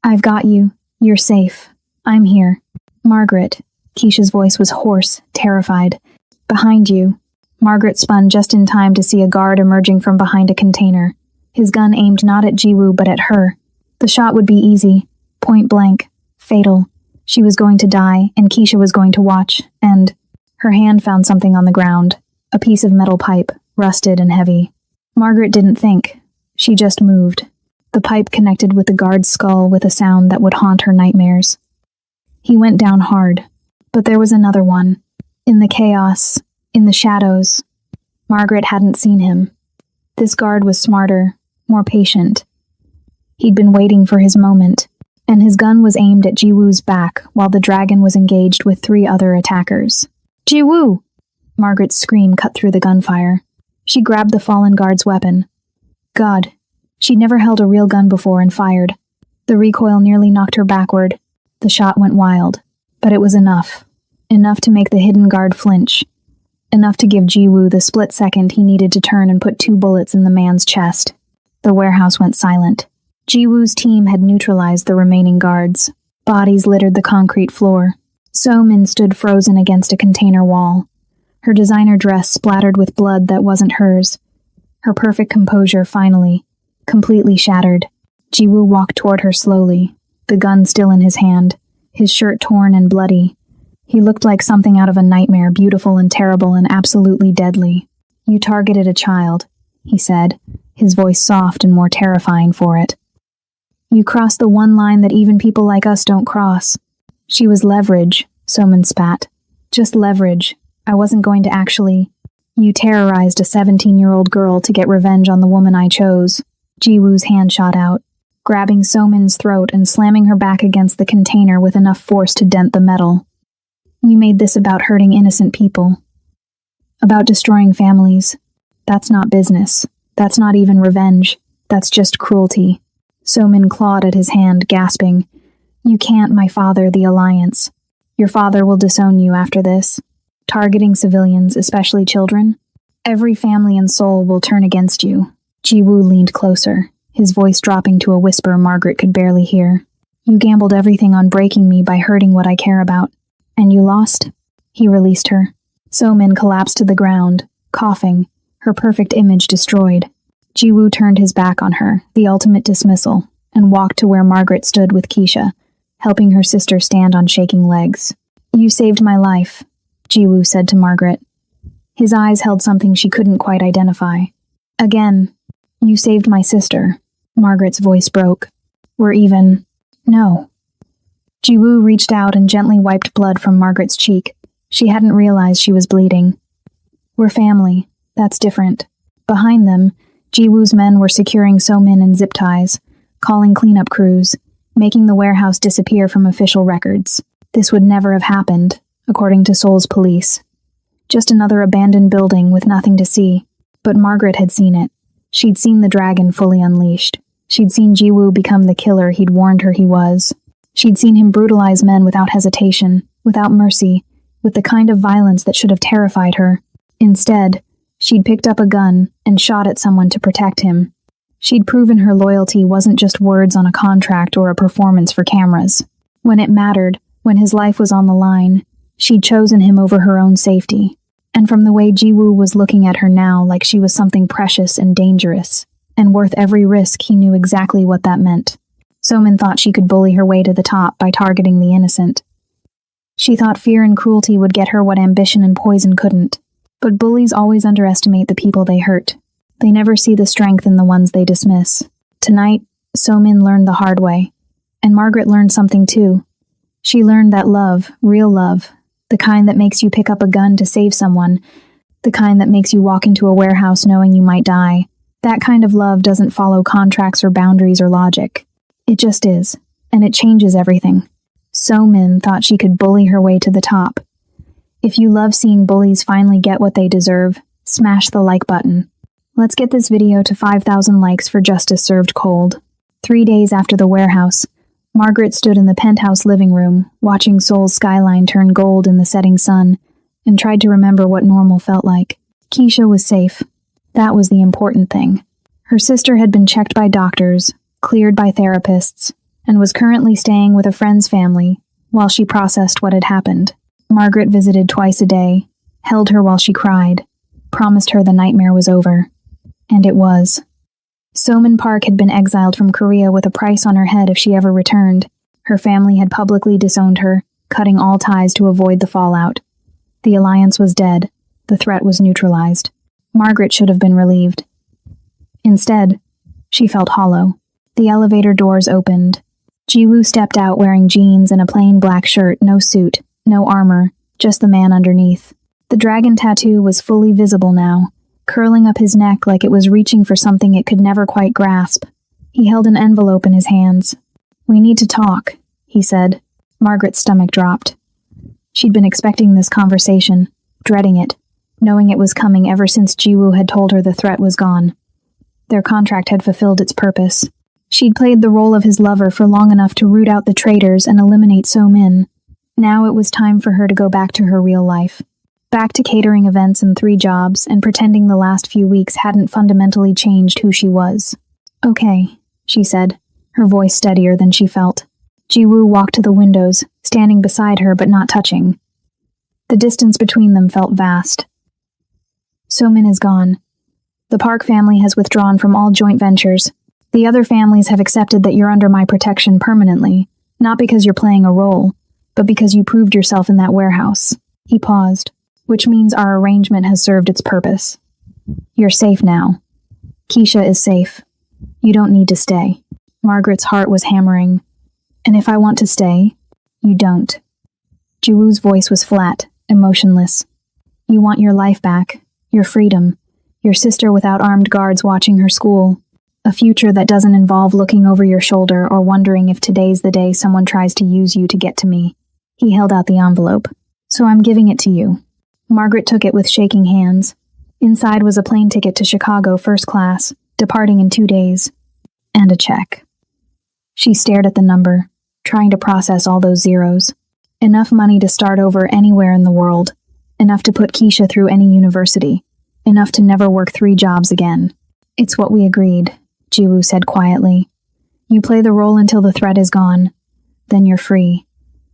[SPEAKER 1] I've got you. You're safe. I'm here. Margaret. Keisha's voice was hoarse, terrified. Behind you. Margaret spun just in time to see a guard emerging from behind a container, his gun aimed not at Jiwoo but at her. The shot would be easy, point blank, fatal. She was going to die, and Keisha was going to watch, and her hand found something on the ground, a piece of metal pipe, rusted and heavy. Margaret didn't think. She just moved. The pipe connected with the guard's skull with a sound that would haunt her nightmares. He went down hard, but there was another one. In the chaos, in the shadows. Margaret hadn't seen him. This guard was smarter, more patient. He'd been waiting for his moment, and his gun was aimed at Jiwoo's back while the dragon was engaged with 3 other attackers. Jiwoo! Margaret's scream cut through the gunfire. She grabbed the fallen guard's weapon. God, she'd never held a real gun before and fired. The recoil nearly knocked her backward. The shot went wild, but it was enough. Enough to make the hidden guard flinch. Enough to give Jiwoo the split second he needed to turn and put 2 bullets in the man's chest. The warehouse went silent. Jiwoo's team had neutralized the remaining guards. Bodies littered the concrete floor. Somin stood frozen against a container wall. Her designer dress splattered with blood that wasn't hers. Her perfect composure finally, completely shattered. Jiwoo walked toward her slowly, the gun still in his hand, his shirt torn and bloody. He looked like something out of a nightmare, beautiful and terrible and absolutely deadly. You targeted a child, he said, his voice soft and more terrifying for it. You crossed the one line that even people like us don't cross. She was leverage, Somin spat. Just leverage. I wasn't going to actually... You terrorized a 17-year-old girl to get revenge on the woman I chose. Jiwoo's hand shot out, grabbing So-min's throat and slamming her back against the container with enough force to dent the metal. You made this about hurting innocent people. About destroying families. That's not business. That's not even revenge. That's just cruelty. So-min clawed at his hand, gasping. You can't, my father, the Alliance. Your father will disown you after this. Targeting civilians, especially children. Every family and soul will turn against you. Jiwoo leaned closer, his voice dropping to a whisper Margaret could barely hear. You gambled everything on breaking me by hurting what I care about. And you lost? He released her. So-min collapsed to the ground, coughing, her perfect image destroyed. Jiwoo turned his back on her, the ultimate dismissal, and walked to where Margaret stood with Keisha, helping her sister stand on shaking legs. You saved my life, Jiwoo said to Margaret. His eyes held something she couldn't quite identify. Again, you saved my sister. Margaret's voice broke. We're even. No. Jiwoo reached out and gently wiped blood from Margaret's cheek. She hadn't realized she was bleeding. We're family. That's different. Behind them, Jiwoo's men were securing So-min in zip ties, calling cleanup crews, making the warehouse disappear from official records. This would never have happened, according to Seoul's police. Just another abandoned building with nothing to see. But Margaret had seen it. She'd seen the dragon fully unleashed. She'd seen Jiwoo become the killer he'd warned her he was. She'd seen him brutalize men without hesitation, without mercy, with the kind of violence that should have terrified her. Instead, she'd picked up a gun and shot at someone to protect him. She'd proven her loyalty wasn't just words on a contract or a performance for cameras. When it mattered, when his life was on the line, she'd chosen him over her own safety. And from the way Jiwoo was looking at her now like she was something precious and dangerous, and worth every risk, he knew exactly what that meant. So-min thought she could bully her way to the top by targeting the innocent. She thought fear and cruelty would get her what ambition and poison couldn't. But bullies always underestimate the people they hurt. They never see the strength in the ones they dismiss. Tonight, So-min learned the hard way. And Margaret learned something too. She learned that love, real love, the kind that makes you pick up a gun to save someone, the kind that makes you walk into a warehouse knowing you might die, that kind of love doesn't follow contracts or boundaries or logic. It just is, and it changes everything. So-min thought she could bully her way to the top. If you love seeing bullies finally get what they deserve, smash the like button. Let's get this video to 5,000 likes for justice served cold. 3 days after the warehouse, Margaret stood in the penthouse living room, watching Seoul's skyline turn gold in the setting sun, and tried to remember what normal felt like. Keisha was safe. That was the important thing. Her sister had been checked by doctors, cleared by therapists, and was currently staying with a friend's family while she processed what had happened. Margaret visited twice a day, held her while she cried, promised her the nightmare was over. And it was. So-min Park had been exiled from Korea with a price on her head if she ever returned. Her family had publicly disowned her, cutting all ties to avoid the fallout. The alliance was dead. The threat was neutralized. Margaret should have been relieved. Instead, she felt hollow. The elevator doors opened. Jiwoo stepped out wearing jeans and a plain black shirt, no suit, no armor, just the man underneath. The dragon tattoo was fully visible now, curling up his neck like it was reaching for something it could never quite grasp. He held an envelope in his hands. "We need to talk," he said. Margaret's stomach dropped. She'd been expecting this conversation, dreading it, knowing it was coming ever since Jiwoo had told her the threat was gone. Their contract had fulfilled its purpose. She'd played the role of his lover for long enough to root out the traitors and eliminate So-min. Now it was time for her to go back to her real life. Back to catering events and 3 jobs and pretending the last few weeks hadn't fundamentally changed who she was. "Okay," she said, her voice steadier than she felt. Jiwoo walked to the windows, standing beside her but not touching. The distance between them felt vast. So-min is gone. The Park family has withdrawn from all joint ventures. The other families have accepted that you're under my protection permanently, not because you're playing a role, but because you proved yourself in that warehouse. He paused, which means our arrangement has served its purpose. You're safe now. Keisha is safe. You don't need to stay. Margaret's heart was hammering. And if I want to stay, you don't. Jiwoo's voice was flat, emotionless. You want your life back, Your freedom. Your sister without armed guards watching her school. A future that doesn't involve looking over your shoulder or wondering if today's the day someone tries to use you to get to me. He held out the envelope. So I'm giving it to you. Margaret took it with shaking hands. Inside was a plane ticket to Chicago first class, departing in 2 days. And a check. She stared at the number, trying to process all those zeros. Enough money to start over anywhere in the world. Enough to put Keisha through any university. Enough to never work 3 jobs again. It's what we agreed, Jiwoo said quietly. You play the role until the threat is gone. Then you're free.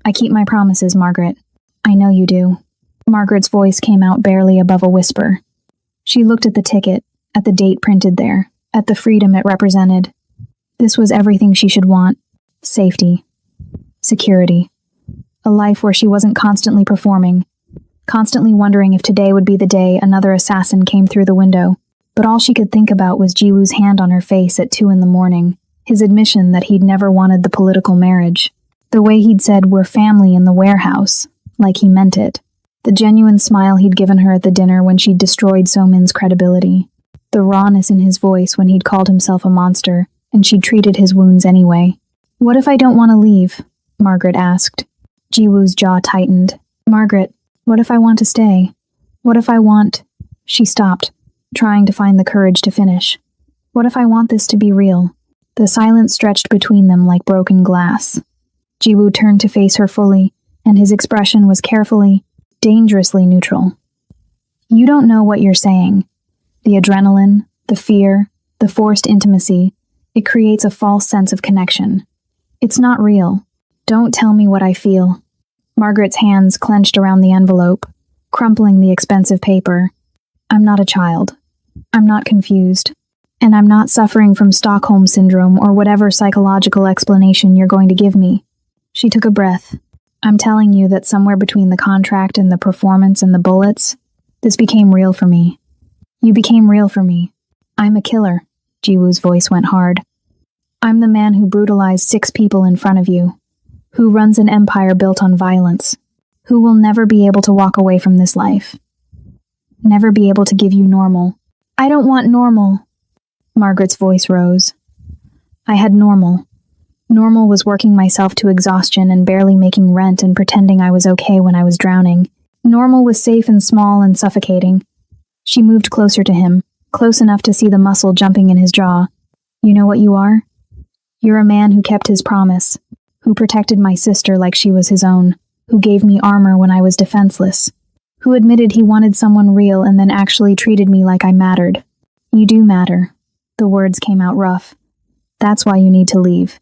[SPEAKER 1] I keep my promises, Margaret. I know you do. Margaret's voice came out barely above a whisper. She looked at the ticket, at the date printed there, at the freedom it represented. This was everything she should want. Safety. Security. A life where she wasn't constantly performing, constantly wondering if today would be the day another assassin came through the window. But all she could think about was Jiwoo's hand on her face at 2 a.m, his admission that he'd never wanted the political marriage. The way he'd said, "We're family" in the warehouse, like he meant it. The genuine smile he'd given her at the dinner when she'd destroyed So-min's credibility. The rawness in his voice when he'd called himself a monster, and she'd treated his wounds anyway. What if I don't want to leave? Margaret asked. Jiwoo's jaw tightened. Margaret, what if I want to stay? What if I want... She stopped, trying to find the courage to finish. What if I want this to be real? The silence stretched between them like broken glass. Jiwoo turned to face her fully, and his expression was carefully, dangerously neutral. You don't know what you're saying. The adrenaline, the fear, the forced intimacy, it creates a false sense of connection. It's not real. Don't tell me what I feel. Margaret's hands clenched around the envelope, crumpling the expensive paper. I'm not a child. I'm not confused. And I'm not suffering from Stockholm Syndrome or whatever psychological explanation you're going to give me. She took a breath. I'm telling you that somewhere between the contract and the performance and the bullets, this became real for me. You became real for me. I'm a killer. Jiwoo's voice went hard. I'm the man who brutalized 6 people in front of you, who runs an empire built on violence, who will never be able to walk away from this life. Never be able to give you normal. I don't want normal. Margaret's voice rose. I had normal. Normal was working myself to exhaustion and barely making rent and pretending I was okay when I was drowning. Normal was safe and small and suffocating. She moved closer to him, close enough to see the muscle jumping in his jaw. You know what you are? You're a man who kept his promise, who protected my sister like she was his own, who gave me armor when I was defenseless, who admitted he wanted someone real and then actually treated me like I mattered. You do matter. The words came out rough. That's why you need to leave.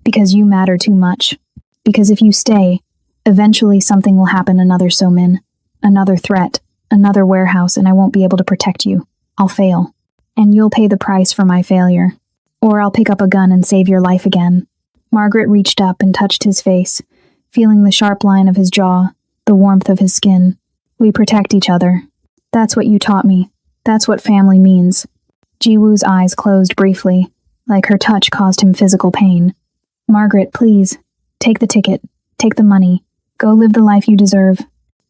[SPEAKER 1] Because you matter too much. Because if you stay, eventually something will happen, another So-min, another threat, another warehouse, and I won't be able to protect you. I'll fail. And you'll pay the price for my failure. Or I'll pick up a gun and save your life again. Margaret reached up and touched his face, feeling the sharp line of his jaw, the warmth of his skin. We protect each other. That's what you taught me. That's what family means. Jiwoo's eyes closed briefly, like her touch caused him physical pain. Margaret, please, take the ticket, take the money, go live the life you deserve.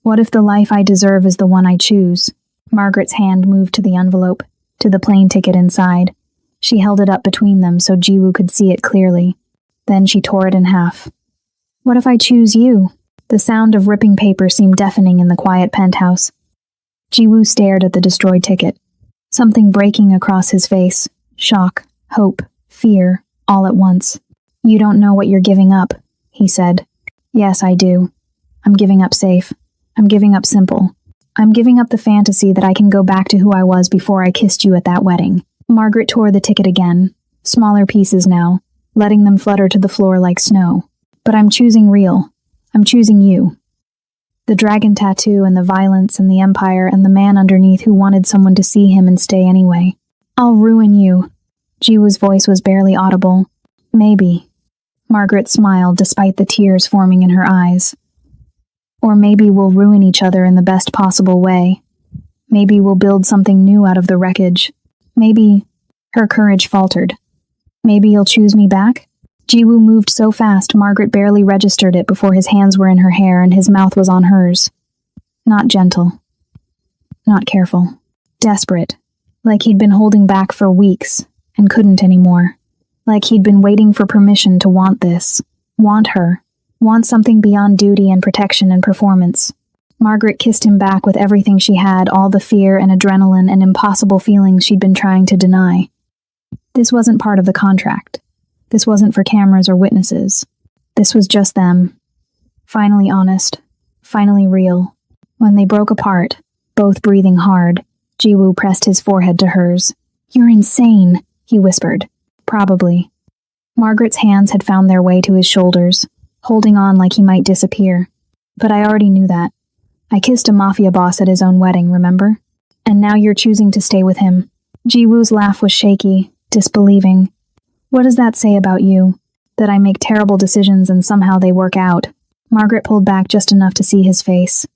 [SPEAKER 1] What if the life I deserve is the one I choose? Margaret's hand moved to the envelope, to the plane ticket inside. She held it up between them so Jiwoo could see it clearly. Then she tore it in half. What if I choose you? The sound of ripping paper seemed deafening in the quiet penthouse. Jiwoo stared at the destroyed ticket, something breaking across his face. Shock, hope, fear, all at once. You don't know what you're giving up, he said. Yes, I do. I'm giving up safe. I'm giving up simple. I'm giving up the fantasy that I can go back to who I was before I kissed you at that wedding. Margaret tore the ticket again, smaller pieces now, letting them flutter to the floor like snow. But I'm choosing real. I'm choosing you. The dragon tattoo and the violence and the empire and the man underneath who wanted someone to see him and stay anyway. I'll ruin you. Jiwoo's voice was barely audible. Maybe. Margaret smiled despite the tears forming in her eyes. Or maybe we'll ruin each other in the best possible way. Maybe we'll build something new out of the wreckage. Maybe... Her courage faltered. Maybe you'll choose me back? Jiwoo moved so fast Margaret barely registered it before his hands were in her hair and his mouth was on hers. Not gentle. Not careful. Desperate. Like he'd been holding back for weeks and couldn't anymore. Like he'd been waiting for permission to want this. Want her. Want something beyond duty and protection and performance. Margaret kissed him back with everything she had, all the fear and adrenaline and impossible feelings she'd been trying to deny. This wasn't part of the contract. This wasn't for cameras or witnesses. This was just them. Finally honest. Finally real. When they broke apart, both breathing hard, Jiwoo pressed his forehead to hers. "You're insane," he whispered. "Probably." Margaret's hands had found their way to his shoulders, holding on like he might disappear. "But I already knew that. I kissed a Mafia boss at his own wedding, remember? And now you're choosing to stay with him." Jiwoo's laugh was shaky, disbelieving. "What does that say about you? That I make terrible decisions and somehow they work out?" Margaret pulled back just enough to see his face,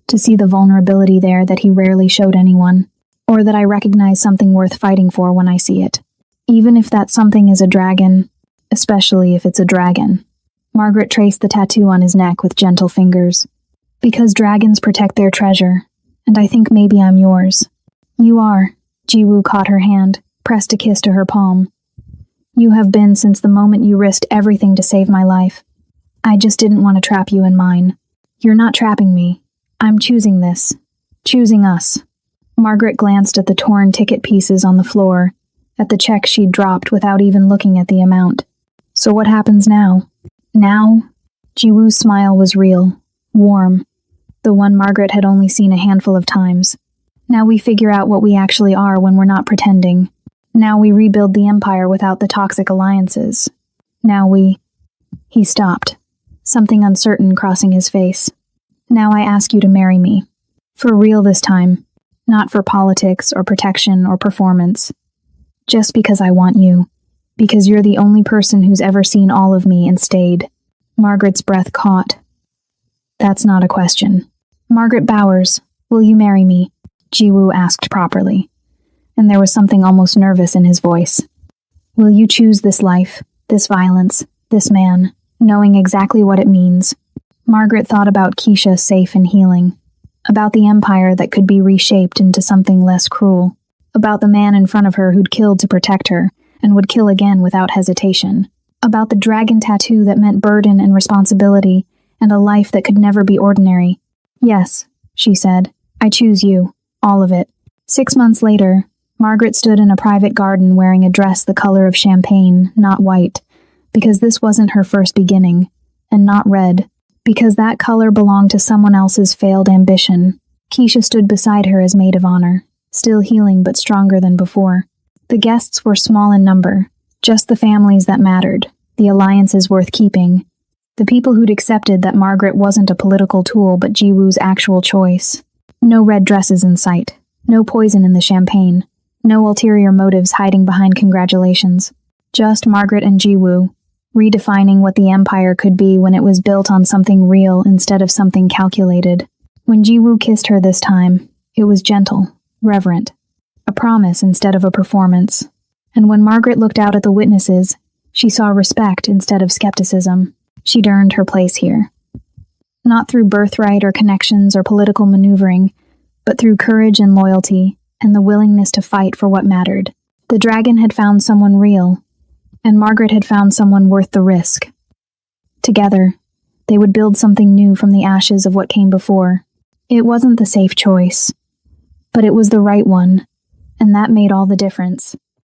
[SPEAKER 1] to see the vulnerability there that he rarely showed anyone, or that I recognize something worth fighting for when I see it. Even if that something is a dragon, especially if it's a dragon. Margaret traced the tattoo on his neck with gentle fingers. "Because dragons protect their treasure, and I think maybe I'm yours." "You are." Jiwoo caught her hand, pressed a kiss to her palm. "You have been since the moment you risked everything to save my life. I just didn't want to trap you in mine. You're not trapping me. I'm choosing this. Choosing us." Margaret glanced at the torn ticket pieces on the floor, at the check she'd dropped without even looking at the amount. "So what happens now?" "Now?" Jiwoo's smile was real, warm, the one Margaret had only seen a handful of times. "Now we figure out what we actually are when we're not pretending. Now we rebuild the empire without the toxic alliances. Now we—" He stopped, something uncertain crossing his face. "Now I ask you to marry me. For real this time. Not for politics or protection or performance. Just because I want you. Because you're the only person who's ever seen all of me and stayed." Margaret's breath caught. "That's not a question." "Margaret Bowers, will you marry me?" Jiwoo asked properly, and there was something almost nervous in his voice. "Will you choose this life, this violence, this man, knowing exactly what it means?" Margaret thought about Keisha safe and healing, about the empire that could be reshaped into something less cruel, about the man in front of her who'd killed to protect her and would kill again without hesitation, about the dragon tattoo that meant burden and responsibility and a life that could never be ordinary. "Yes," she said, "I choose you. All of it." 6 months later, Margaret stood in a private garden wearing a dress the color of champagne, not white, because this wasn't her first beginning, and not red, because that color belonged to someone else's failed ambition. Keisha stood beside her as maid of honor, still healing but stronger than before. The guests were small in number, just the families that mattered, the alliances worth keeping, the people who'd accepted that Margaret wasn't a political tool but Jiwoo's actual choice. No red dresses in sight, no poison in the champagne, no ulterior motives hiding behind congratulations. Just Margaret and Jiwoo, redefining what the empire could be when it was built on something real instead of something calculated. When Jiwoo kissed her this time, it was gentle, reverent, a promise instead of a performance. And when Margaret looked out at the witnesses, she saw respect instead of skepticism. She'd earned her place here. Not through birthright or connections or political maneuvering, but through courage and loyalty and the willingness to fight for what mattered. The dragon had found someone real, and Margaret had found someone worth the risk. Together, they would build something new from the ashes of what came before. It wasn't the safe choice, but it was the right one, and that made all the difference.